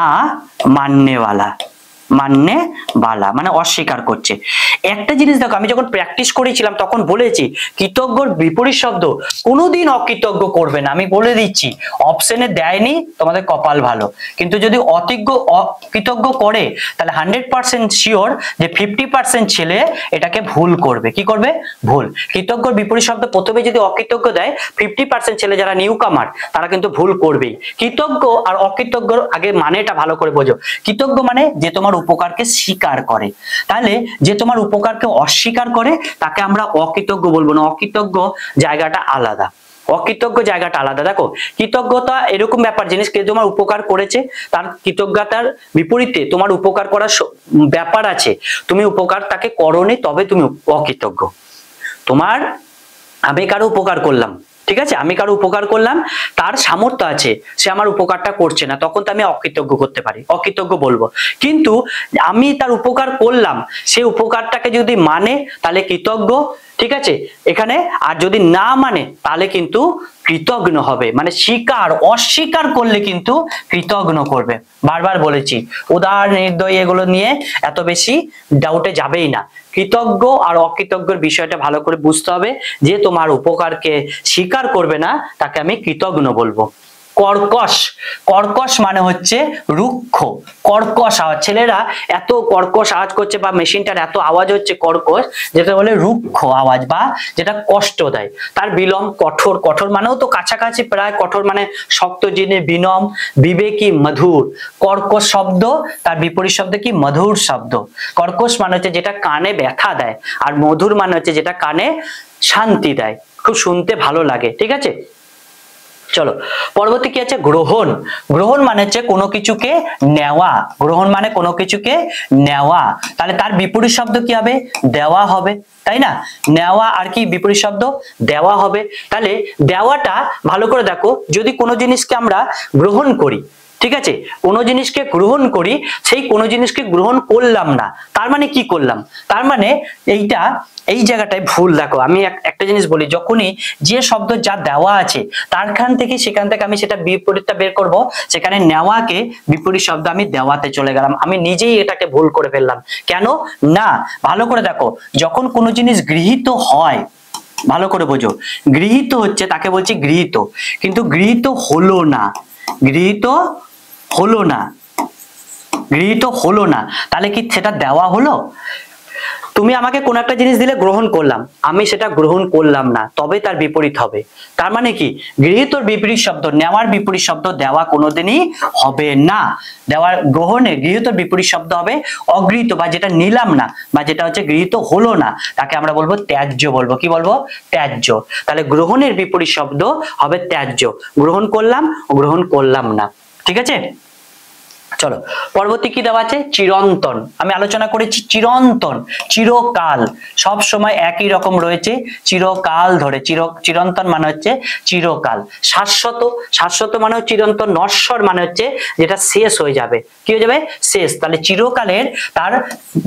মাননে वाला, মাননে वाला মানে অস্বীকার করছে। একটা জিনিস দেখো, আমি যখন প্র্যাকটিস করেছিলাম তখন বলেছি কৃতজ্ঞর বিপরীত শব্দ কোনোদিন অকৃতজ্ঞ করবে না, আমি বলে দিচ্ছি। অপশনে দেয়নি, তোমাদের কপাল ভালো, কিন্তু যদি অকৃতজ্ঞ করে তাহলে 100% শিওর যে 50% ছেলে এটাকে ভুল করবে। কি করবে, ভুল। কৃতজ্ঞর বিপরীত শব্দ প্রথমে যদি অকৃতজ্ঞ দেয়, 50% ছেলে যারা নিউ কামার তারা কিন্তু ভুল করবেই। কৃতজ্ঞ আর অকৃতজ্ঞর আগে মানেটা ভালো করে বোঝো। কৃতজ্ঞ মানে যে তোমার উপকারকে স্বীকার করে, তাহলে যে তোমার উপকারকে অস্বীকার করে তাকে আমরা অকৃতজ্ঞ বলবো না, অকৃতজ্ঞ জায়গাটা আলাদা। অকৃতজ্ঞ জায়গাটা আলাদা। দেখো কৃতজ্ঞতা এরকম ব্যাপার জিনিস, কেউ তোমার উপকার করেছে, তার কৃতজ্ঞতার বিপরীতে তোমার উপকার করার ব্যাপার আছে, তুমি উপকার তাকে করোনি, তবে তুমি অকৃতজ্ঞ। তোমার আমি কারো উপকার করলাম, ঠিক আছে, আমি কারো উপকার করলাম, তার সামর্থ্য আছে, সে আমার উপকারটা করছে না, তখন তো আমি অকৃতজ্ঞ করতে পারি, অকৃতজ্ঞ বলবো। কিন্তু আমি তার উপকার করলাম, সেই উপকারটাকে যদি মানে তাহলে কৃতজ্ঞ, ঠিক আছে এখানে, আর যদি না মানে তাহলে কিন্তু কৃতজ্ঞ হবে। মানে অস্বীকার করলে কিন্তু কৃতজ্ঞ করবে। বারবার বলেছি, উদার নির্দয় এগুলো নিয়ে এত বেশি ডাউটে যাবেই না। কৃতজ্ঞ আর অকৃতজ্ঞের বিষয়টা ভালো করে বুঝতে হবে। যে তোমার উপকারকে স্বীকার করবে না তাকে আমি কৃতজ্ঞ বলবো। কর্কশ, কর্কশ মানে হচ্ছে রুক্ষ, কর্কশ আওয়াজ। ছেলেরা এত কর্কশ আওয়াজ করছে বা মেশিনটার এত আওয়াজ হচ্ছে কর্কশ, যেটা বলে রুক্ষ আওয়াজ বা যেটা কষ্ট দেয়। তার বিলোম কঠোর, কঠোর মানেও তো কাছাকাছি প্রায়, কঠোর মানে শক্ত জিনিস, বিনম বিবেকী মধুর। কর্কশ শব্দ তার বিপরীত শব্দ কি? মধুর শব্দ। কর্কশ মানে হচ্ছে যেটা কানে ব্যথা দেয়, আর মধুর মানে হচ্ছে যেটা কানে শান্তি দেয়, খুব শুনতে ভালো লাগে, ঠিক আছে। চলো পরবর্তী কি আছে? গ্রহণ। গ্রহণ মানে হচ্ছে কোনো কিছুকে নেওয়া, গ্রহণ মানে কোনো কিছুকে নেওয়া, তাহলে তার বিপরীত শব্দ কি হবে? দেওয়া হবে, তাই না? নেওয়া আর কি বিপরীত শব্দ? দেওয়া হবে। তাহলে দেওয়াটা ভালো করে দেখো, যদি কোনো জিনিসকে আমরা গ্রহণ করি, ঠিক আছে, কোনো জিনিসকে গ্রহণ করি, সেই কোনো জিনিসকে গ্রহণ করলাম না, তার মানে কি করলাম? তার মানে এইটা এই জায়গাটায় ভুল। দেখো আমি একটা জিনিস বলি, যখনই যে শব্দ যা দেওয়া আছে তারখান থেকে সেখান থেকে আমি সেটা বিপরীতটা বের করব, সেখানে নেওয়াকে বিপরীত শব্দ আমি দেওয়াতে চলে গেলাম, আমি নিজেই এটাকে ভুল করে ফেললাম। কেন না? ভালো করে দেখো, যখন কোনো জিনিস গৃহীত হয়, ভালো করে বোঝো, গৃহীত হচ্ছে তাকে বলছি গৃহীত, কিন্তু গৃহীত হলো না, গৃহীত হলো না, গৃহীত হলো না, তাহলে কি সেটা দেওয়া হলো? তুমি আমাকে কোন একটা জিনিস দিলে গ্রহণ করলাম, আমি সেটা গ্রহণ করলাম না, তবে তার বিপরীত হবে। তার মানে কি? গৃহীতর বিপরীত শব্দ নেওয়ার বিপরীত শব্দ দেওয়া কোনোদিনই হবে না। দেওয়ার গ্রহণে গৃহীতর বিপরীত শব্দ হবে অগৃহীত, বা যেটা নিলাম না বা যেটা হচ্ছে গৃহীত হলো না তাকে আমরা বলবো ত্যায্য বলবো। কি বলবো? ত্যায্য। তাহলে গ্রহণের বিপরীত শব্দ হবে ত্যায্য, গ্রহণ করলাম ও গ্রহণ করলাম না, ঠিক আছে। চলো পরবর্তী কি দেওয়া আছে? চিরন্তন। আমি আলোচনা করেছি চিরন্তন, চিরকাল, সব সময় একই রকম রয়েছে, চিরকাল ধরে। চিরন্তন মানে হচ্ছে চিরকাল। শাশ্বত, শাশ্বত মানে হচ্ছে চিরন্তন। নশ্বর মানে হচ্ছে যেটা শেষ হয়ে যাবে, কি হয়ে যাবে? শেষ। তাহলে চিরকালের তার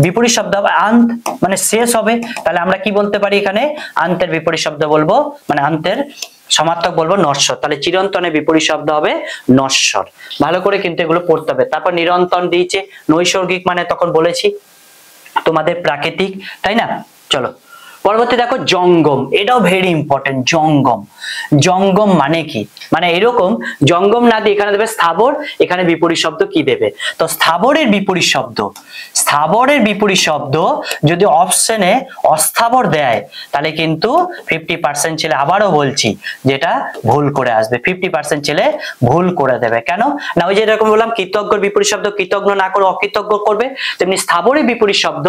বিপরীত শব্দ হবে আন্ত, মানে শেষ হবে। তাহলে আমরা কি বলতে পারি এখানে? আন্তের বিপরীত শব্দ বলবো, মানে আন্তের সমার্থক বলবো নশ্বর। তাহলে চিরন্তনের বিপরীত শব্দ হবে নশ্বর। ভালো করে কিন্তু এগুলো পড়তে হবে। তারপর নিরন্তন দিয়েছে, নৈসর্গিক মানে তখন বলেছি তোমাদের প্রাকৃতিক, তাই না? চলো পরবর্তী দেখো জঙ্গম, এটাও ভেরি ইম্পর্টেন্ট। জঙ্গম, জঙ্গম মানে কি? মানে এরকম জঙ্গম না দিয়ে এখানে দেবে স্থাবর, এখানে বিপরীত শব্দ কি দেবে? তো স্থাবরের বিপরীত শব্দ, স্থাবরের বিপরীত শব্দ যদি অপশনে অস্থাবর দেয় তাহলে কিন্তু 50% ছেলে, আবারও বলছি, যেটা ভুল করে আসবে, 50% ছেলে ভুল করে দেবে। কেন না? ওই যে এরকম বললাম কৃতজ্ঞর বিপরীত শব্দ কৃতজ্ঞ না করে অকৃতজ্ঞ করবে, তেমনি স্থাবরের বিপরীত শব্দ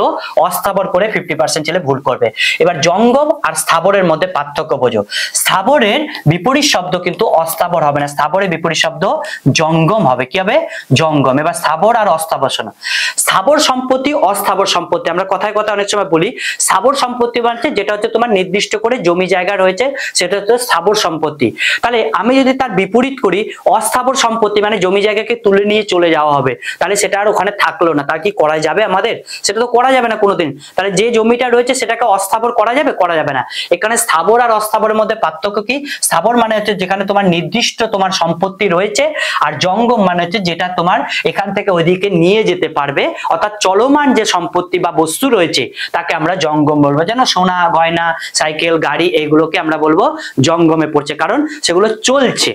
অস্থাবর করে 50% ছেলে ভুল করবে। এবার জঙ্গম আর স্থাবরের মধ্যে পার্থক্য বোঝো। স্থাবরের বিপরীত শব্দ কিন্তু অস্থাবর হবে না, স্থাবরের বিপরীত শব্দ জঙ্গম হবে। কি হবে? জঙ্গম। এবার স্থাবর আর অস্থাবর শোনো। স্থাবর সম্পত্তি, অস্থাবর সম্পত্তি, আমরা কথায় কথায় অনেক সময় বলি। স্থাবর সম্পত্তি বলতে যেটা হচ্ছে তোমার নির্দিষ্ট করে জমি জায়গা রয়েছে, সেটা হচ্ছে স্থাবর সম্পত্তি। তাহলে আমি যদি তার বিপরীত করি অস্থাবর সম্পত্তি, মানে জমি জায়গাকে তুলে নিয়ে চলে যাওয়া হবে, তাহলে সেটা আর ওখানে থাকলো না, তা কি করা যাবে আমাদের? সেটা তো করা যাবে না কোনোদিন। তাহলে যে জমিটা রয়েছে সেটাকে অস্থাবর করা যাবে? করা যাবে না। এখানে স্থাবর আর অস্থাবরের মধ্যে পার্থক্য কি? স্থাবর মানে হচ্ছে যেখানে তোমার নির্দিষ্ট তোমার সম্পত্তি রয়েছে, আর জঙ্গম মানে হচ্ছে যেটা তোমার এখান থেকে ওইদিকে নিয়ে যেতে পারবে, অর্থাৎ চলমান যে সম্পত্তি বা বস্তু রয়েছে তাকে আমরা জঙ্গম বলবো। যেন সোনা গয়না সাইকেল গাড়ি এগুলোকে আমরা বলবো জঙ্গমে পড়ছে, কারণ সেগুলো চলছে।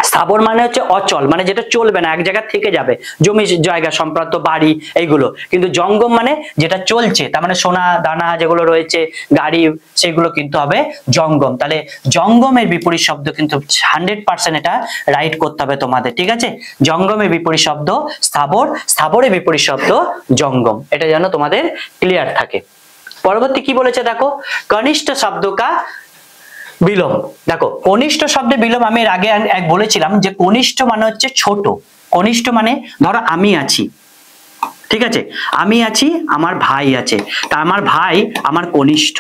স্থাবর মানে হচ্ছে অচল, মানে যেটা চলবে না, এক জায়গা থেকে যাবে, জমি জায়গা সম্প্রান্ত বাড়ি এইগুলো। কিন্তু জঙ্গম মানে যেটা চলছে, তার মানে সোনা দানা যেগুলো রয়েছে গাড়ি, সেগুলো কিন্তু হবে জঙ্গম। তাহলে জঙ্গমের বিপরীত শব্দ কিন্তু 100% এটা রাইট করতে হবে তোমাদের, ঠিক আছে। জঙ্গমের বিপরীত শব্দ স্থাবর, স্থাবরের বিপরীত শব্দ জঙ্গম, এটা যেন তোমাদের ক্লিয়ার থাকে। পরবর্তী কি বলেছে দেখো, কনিষ্ঠ শব্দ কা বিলোম। দেখো কনিষ্ঠ শব্দে বিলোম আমি এর আগে এক বলেছিলাম যে কনিষ্ঠ মানে হচ্ছে ছোট। কনিষ্ঠ মানে ধরো আমি আছি, ঠিক আছে, আমি আছি, আমার ভাই আছে, তা আমার ভাই আমার কনিষ্ঠ,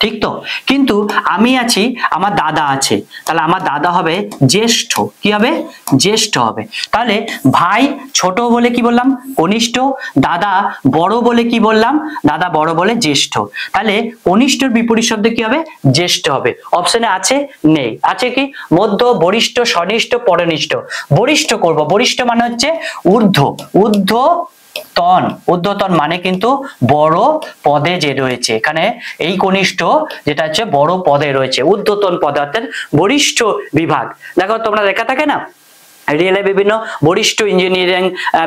ঠিক তো। কিন্তু আমি আছি, আমার দাদা আছে, তাহলে আমার দাদা হবে জ্যেষ্ঠ। কি হবে? জ্যেষ্ঠ হবে। তাহলে ভাই ছোট বলে কি বললাম? কনিষ্ঠ। দাদা বড় বলে কি বললাম? দাদা বড় বলে জ্যেষ্ঠ। তাহলে কনিষ্ঠর বিপরীত শব্দ কি হবে? জ্যেষ্ঠ হবে। অপশনে আছে? নেই। আছে কি? মধ্য, বরিষ্ঠ, সনিষ্ঠ, পরনিষ্ঠ। বরিষ্ঠ করব। বরিষ্ঠ মানে হচ্ছে ঊর্ধ্ব। ঊর্ধ্বতন। ঊর্ধ্বতন মানে কিন্তু বড় পদে যে রয়েছে, এখানে এই কনিষ্ঠ যেটা হচ্ছে বড় পদে রয়েছে, ঊর্ধ্বতন পদে অর্থাৎ বরিষ্ঠ বিভাগ। দেখো তোমরা লেখা থাকে না রেলে বিভিন্ন বরিষ্ঠ ইঞ্জিনিয়ারিং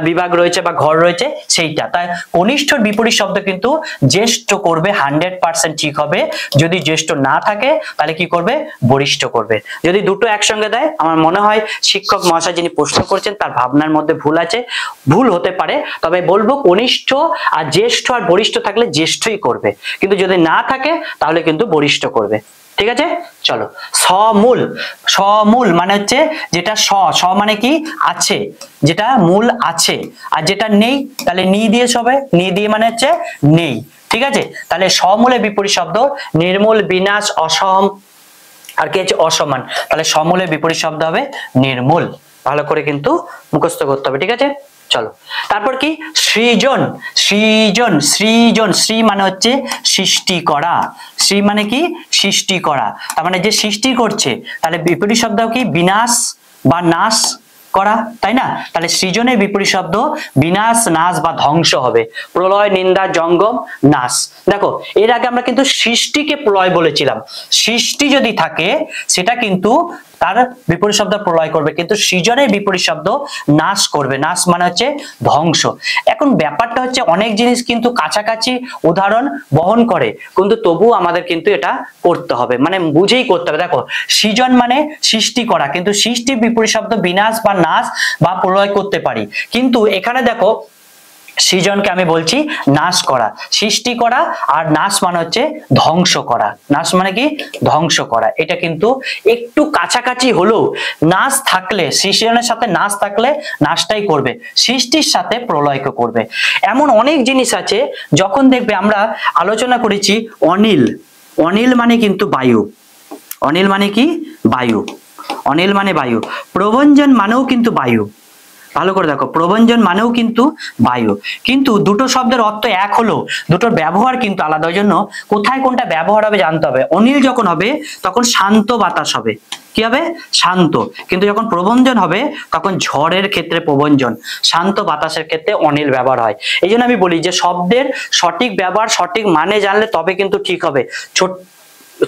বিভাগ রয়েছে বা ঘর রয়েছে, সেইটা। তাই কনিষ্ঠর বিপরীত শব্দ কিন্তু জ্যেষ্ঠ করবে, 100% ঠিক হবে। যদি জ্যেষ্ঠ না থাকে তাহলে কি করবে? বরিষ্ঠ করবে। যদি দুটো একসঙ্গে দেয়, আমার মনে হয় শিক্ষক মহাশয় যিনি প্রশ্ন করছেন তার ভাবনার মধ্যে ভুল আছে, ভুল হতে পারে। তবে বলবো কনিষ্ঠ আর জ্যেষ্ঠ আর বরিষ্ঠ থাকলে জ্যেষ্ঠই করবে, কিন্তু যদি না থাকে তাহলে কিন্তু বরিষ্ঠ করবে। ঠিক আছে, চলো। সমূল। সমূল মানে হচ্ছে যেটা স মানে কি? আছে, যেটা মূল আছে। আর যেটা নেই তাহলে নি দিয়ে হবে, নি দিয়ে মানে হচ্ছে নেই। ঠিক আছে, তাহলে সমূলের বিপরীত শব্দ নির্মূল, বিনাশ, অসম, আর কি হচ্ছে? অসমান। তাহলে সমূলের বিপরীত শব্দ হবে নির্মূল। ভালো করে কিন্তু মুখস্থ করতে হবে। ঠিক আছে, চলো। তারপর কি? সৃজন। সৃজন, সৃজন, শ্রী মানে হচ্ছে সৃষ্টি করা। শ্রী মানে কি? সৃষ্টি করা। তার মানে যে সৃষ্টি করছে, তাহলে বিপরীত শব্দ কি? বিনাশ বা নাশ করা, তাই না? তাহলে সৃজনের বিপরীত শব্দ বিনাশ, নাশ বা ধ্বংস হবে। প্রলয়, নিন্দা, জঙ্গম, নাশ। দেখো এর আগে আমরা কিন্তু সৃষ্টিকে প্রলয় বলেছিলাম। সৃষ্টি যদি থাকে সেটা কিন্তু তার বিপরীত শব্দ প্রলয় করবে, কিন্তু সৃজনের বিপরীত শব্দ নাশ করবে। নাশ মানে হচ্ছে ধ্বংস। এখন ব্যাপারটা হচ্ছে অনেক জিনিস কিন্তু কাছাকাছি উদাহরণ বহন করে, কিন্তু তবুও আমাদের কিন্তু এটা করতে হবে, মানে বুঝেই করতে হবে। দেখো সৃজন মানে সৃষ্টি করা, কিন্তু সৃষ্টির বিপরীত শব্দ বিনাশ বা নাশ বা প্রলয় করতে পারি, কিন্তু এখানে দেখো সৃজনকে আমি বলছি নাশ করা। সৃষ্টি করা আর নাশ মানে হচ্ছে ধ্বংস করা। নাশ মানে কি? ধ্বংস করা। এটা কিন্তু একটু কাছাকাছি হলেও নাশ থাকলে, সৃজনের সাথে নাশ থাকলে নাশটাই করবে, সৃষ্টির সাথে প্রলয়কে করবে। এমন অনেক জিনিস আছে, যখন দেখবে আমরা আলোচনা করেছি অনিল। অনিল মানে কিন্তু বায়ু। অনিল মানে কি? বায়ু। অনিল মানে বায়ু। প্রবঞ্জন মানেও কিন্তু বায়ু। ভালো করে দেখো, প্রবঞ্জন মানেও কিন্তু বায়ু। কিন্তু দুটো শব্দের অর্থ এক হলেও দুটোর ব্যবহার কিন্তু আলাদা। ওই জন্য কোথায় কোনটা ব্যবহার হবে জানতে হবে। অনিল যখন হবে তখন শান্ত বাতাস হবে। কি হবে? শান্ত। কিন্তু যখন প্রবঞ্জন হবে তখন ঝড়ের ক্ষেত্রে প্রবঞ্জন, শান্ত বাতাসের ক্ষেত্রে অনিল ব্যবহার হয়। এই জন্য আমি বলি যে শব্দের সঠিক ব্যবহার, সঠিক মানে জানলে তবে কিন্তু ঠিক হবে।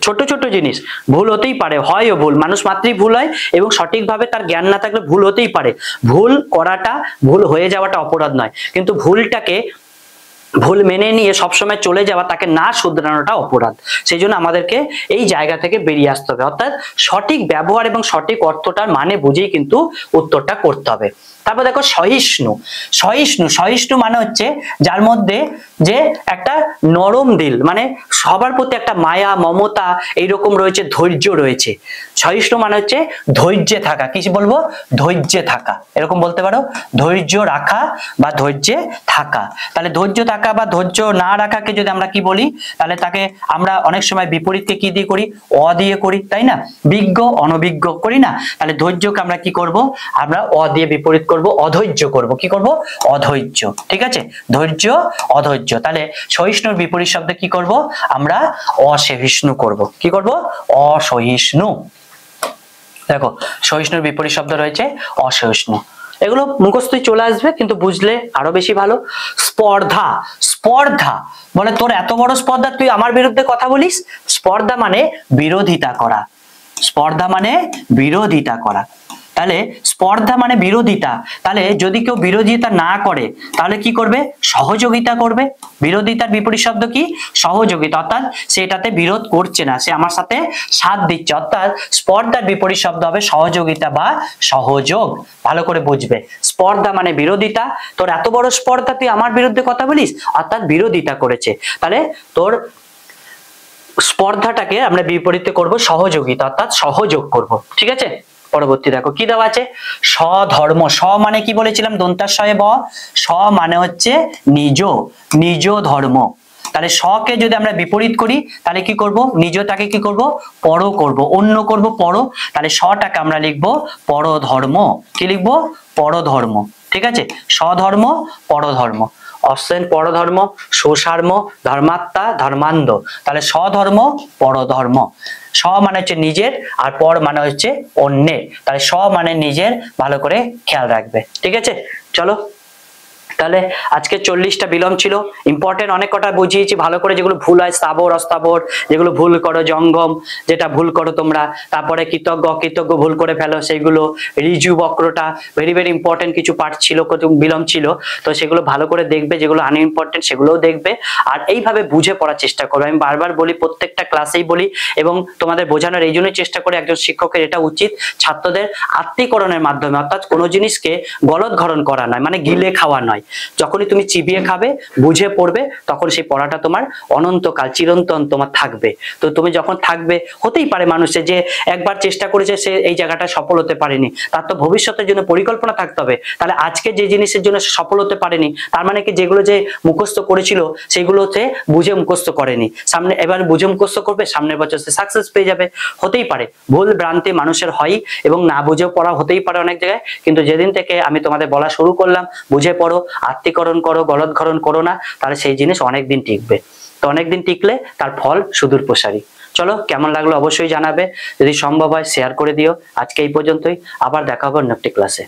ছোট ছোট জিনিস ভুল হতেই পারে, হয়ও ভুল, মানুষ মাত্রই ভুল হয়, এবং সঠিকভাবে তার জ্ঞান না থাকলে ভুল হতেই পারে। ভুল করাটা, ভুল হয়ে যাওয়াটা অপরাধ নয়, কিন্তু ভুলটাকে ভুল মেনে নিয়ে সবসময় চলে যাওয়া, তাকে না শুধরানোটা অপরাধ। সেই জন্য আমাদেরকে এই জায়গা থেকে বেরিয়ে আসতে হবে, অর্থাৎ সঠিক ব্যবহার এবং সঠিক অর্থটার মানে বুঝেই কিন্তু উত্তরটা করতে হবে। তারপর দেখো সহিষ্ণু। সহিষ্ণু, সহিষ্ণু মানে হচ্ছে যার মধ্যে যে একটা নরম দিল, মানে সবার প্রতি একটা মায়া, মমতা এইরকম রয়েছে, ধৈর্য রয়েছে। সহিষ্ণু মানে হচ্ছে ধৈর্যে থাকা। কি বলবো? ধৈর্যে থাকা, এরকম বলতে পারো। ধৈর্য রাখা বা ধৈর্যে থাকা। তাহলে ধৈর্য থাকা বা ধৈর্য না রাখাকে যদি আমরা কি বলি, তাহলে তাকে আমরা অনেক সময় বিপরীতকে কি দিয়ে করি? অ দিয়ে করি, তাই না? বিজ্ঞ অনভিজ্ঞ করি না? তাহলে ধৈর্যকে আমরা কি করব? আমরা অ দিয়ে বিপরীত করব, অধৈর্য করব। কি করব? অধৈর্য। ঠিক আছে, ধৈর্য, অধৈর্য। তাহলে সহিষ্ণুর বিপরীত শব্দ কি করব? আমরা অসহিষ্ণু করব। কি করব? অসহিষ্ণু। দেখো সহিষ্ণুর বিপরীত শব্দ রয়েছে অসহিষ্ণু। এগুলো মুখস্থই চলে আসবে, কিন্তু বুঝলে আরো বেশি ভালো। স্পর্ধা। স্পর্ধা বলে তোর এত বড় স্পর্ধা, তুই আমার বিরুদ্ধে কথা বলিস। স্পর্ধা মানে বিরোধিতা করা। স্পর্ধা মানে বিরোধিতা করা। তাহলে স্পর্ধা মানে বিরোধিতা। তাহলে যদি কেউ বিরোধিতা না করে তাহলে কি করবে? সহযোগিতা করবে। বিরোধিতার বিপরীত শব্দ কি? সহযোগিতা। অর্থাৎ সেটাতে বিরোধ করছে না, সে আমার সাথে সাথ দিচ্ছে। অর্থাৎ স্পর্ধার বিপরীত শব্দ হবে সহযোগিতা বা সহযোগ। ভালো করে বুঝবে। স্পর্ধা মানে বিরোধিতা। তোর এত বড় স্পর্ধা, তুই আমার বিরুদ্ধে কথা বলিস, অর্থাৎ বিরোধিতা করেছে। তাহলে তোর স্পর্ধাটাকে আমরা বিপরীতে করব সহযোগিতা, অর্থাৎ সহযোগ করব। ঠিক আছে, পরবর্তী দেখো কি দেওয়া আছে, স্বধর্ম। স মানে কি বলেছিলাম, দন্তাস্বয়ে ব। স মানে হচ্ছে নিজ, নিজ ধর্ম। তাহলে স্বকে যদি আমরা বিপরীত করি তাহলে কি করব, নিজটাকে কি করব, পর করব, অন্য করব পর। তাহলে স্বটাকে আমরা লিখব পরধর্ম। কি লিখব, পরধর্ম। ঠিক আছে, স্বধর্ম পরধর্ম। অপশন পরধর্ম, সুসার্ম, ধর্মাত্মা, ধর্মান্ধ। তাহলে স্বধর্ম পরধর্ম। স মানে হচ্ছে নিজের, আর পর মানে হচ্ছে অন্যের। তাহলে স মানে নিজের, ভালো করে খেয়াল রাখবে। ঠিক আছে, চলো তাহলে আজকে 40টা বিলোম ছিল, ইম্পর্টেন্ট অনেক কটা বুঝিয়েছি ভালো করে। যেগুলো ভুল হয় স্থাবর অস্থাবর, যেগুলো ভুল করো জঙ্গম, যেটা ভুল করো তোমরা, তারপরে কৃতজ্ঞ অকৃতজ্ঞ ভুল করে ফেলো সেইগুলো, ঋজু বক্রটা ভেরি ভেরি ইম্পর্টেন্ট কিছু পার্ট ছিল, কত বিলোম ছিল, তো সেগুলো ভালো করে দেখবে, যেগুলো আনইম্পর্টেন্ট সেগুলোও দেখবে। আর এইভাবে বুঝে পড়ার চেষ্টা করবে। আমি বারবার বলি, প্রত্যেকটা ক্লাসেই বলি, এবং তোমাদের বোঝানোর এই জন্যই চেষ্টা করে একজন শিক্ষকের এটা উচিত ছাত্রদের আত্মীকরণের মাধ্যমে, অর্থাৎ কোনো জিনিসকে গলদঘরণ করা নয়, মানে গিলে খাওয়া নয়। যখনই তুমি চিবিয়ে খাবে, বুঝে পড়বে, তখন সেই পড়াটা তোমার অনন্তকাল চিরন্তন তোমার থাকবে। তো তুমি যখন থাকবে, হতেই পারে মানুষের যে একবার চেষ্টা করেছে সে এই জায়গাটা সফল হতে পারেনি, তার তো ভবিষ্যতের জন্য পরিকল্পনা থাকতে হবে। তাহলে আজকে যে জিনিসের জন্য সফল হতে পারেনি, তার মানে কি যেগুলো যে মুখস্থ করেছিল সেগুলোতে বুঝে মুখস্থ করেনি, সামনে এবার বুঝে মুখস্থ করবে, সামনের বছর সে সাকসেস পেয়ে যাবে। হতেই পারে, ভুল ভ্রান্তি মানুষের হয়, এবং না বুঝেও পড়া হতেই পারে অনেক জায়গায়। কিন্তু যেদিন থেকে আমি তোমাদের বলা শুরু করলাম, বুঝে পড়ো, আত্মীকরণ করো, গলদঘরণ করো না, তাহলে সেই জিনিস অনেকদিন টিকবে। তো অনেকদিন টিকলে তার ফল সুদূর প্রসারী। চলো, কেমন লাগলো অবশ্যই জানাবে, যদি সম্ভব হয় শেয়ার করে দিও। আজকে এই পর্যন্তই, আবার দেখা হবে অন্য একটি ক্লাসে।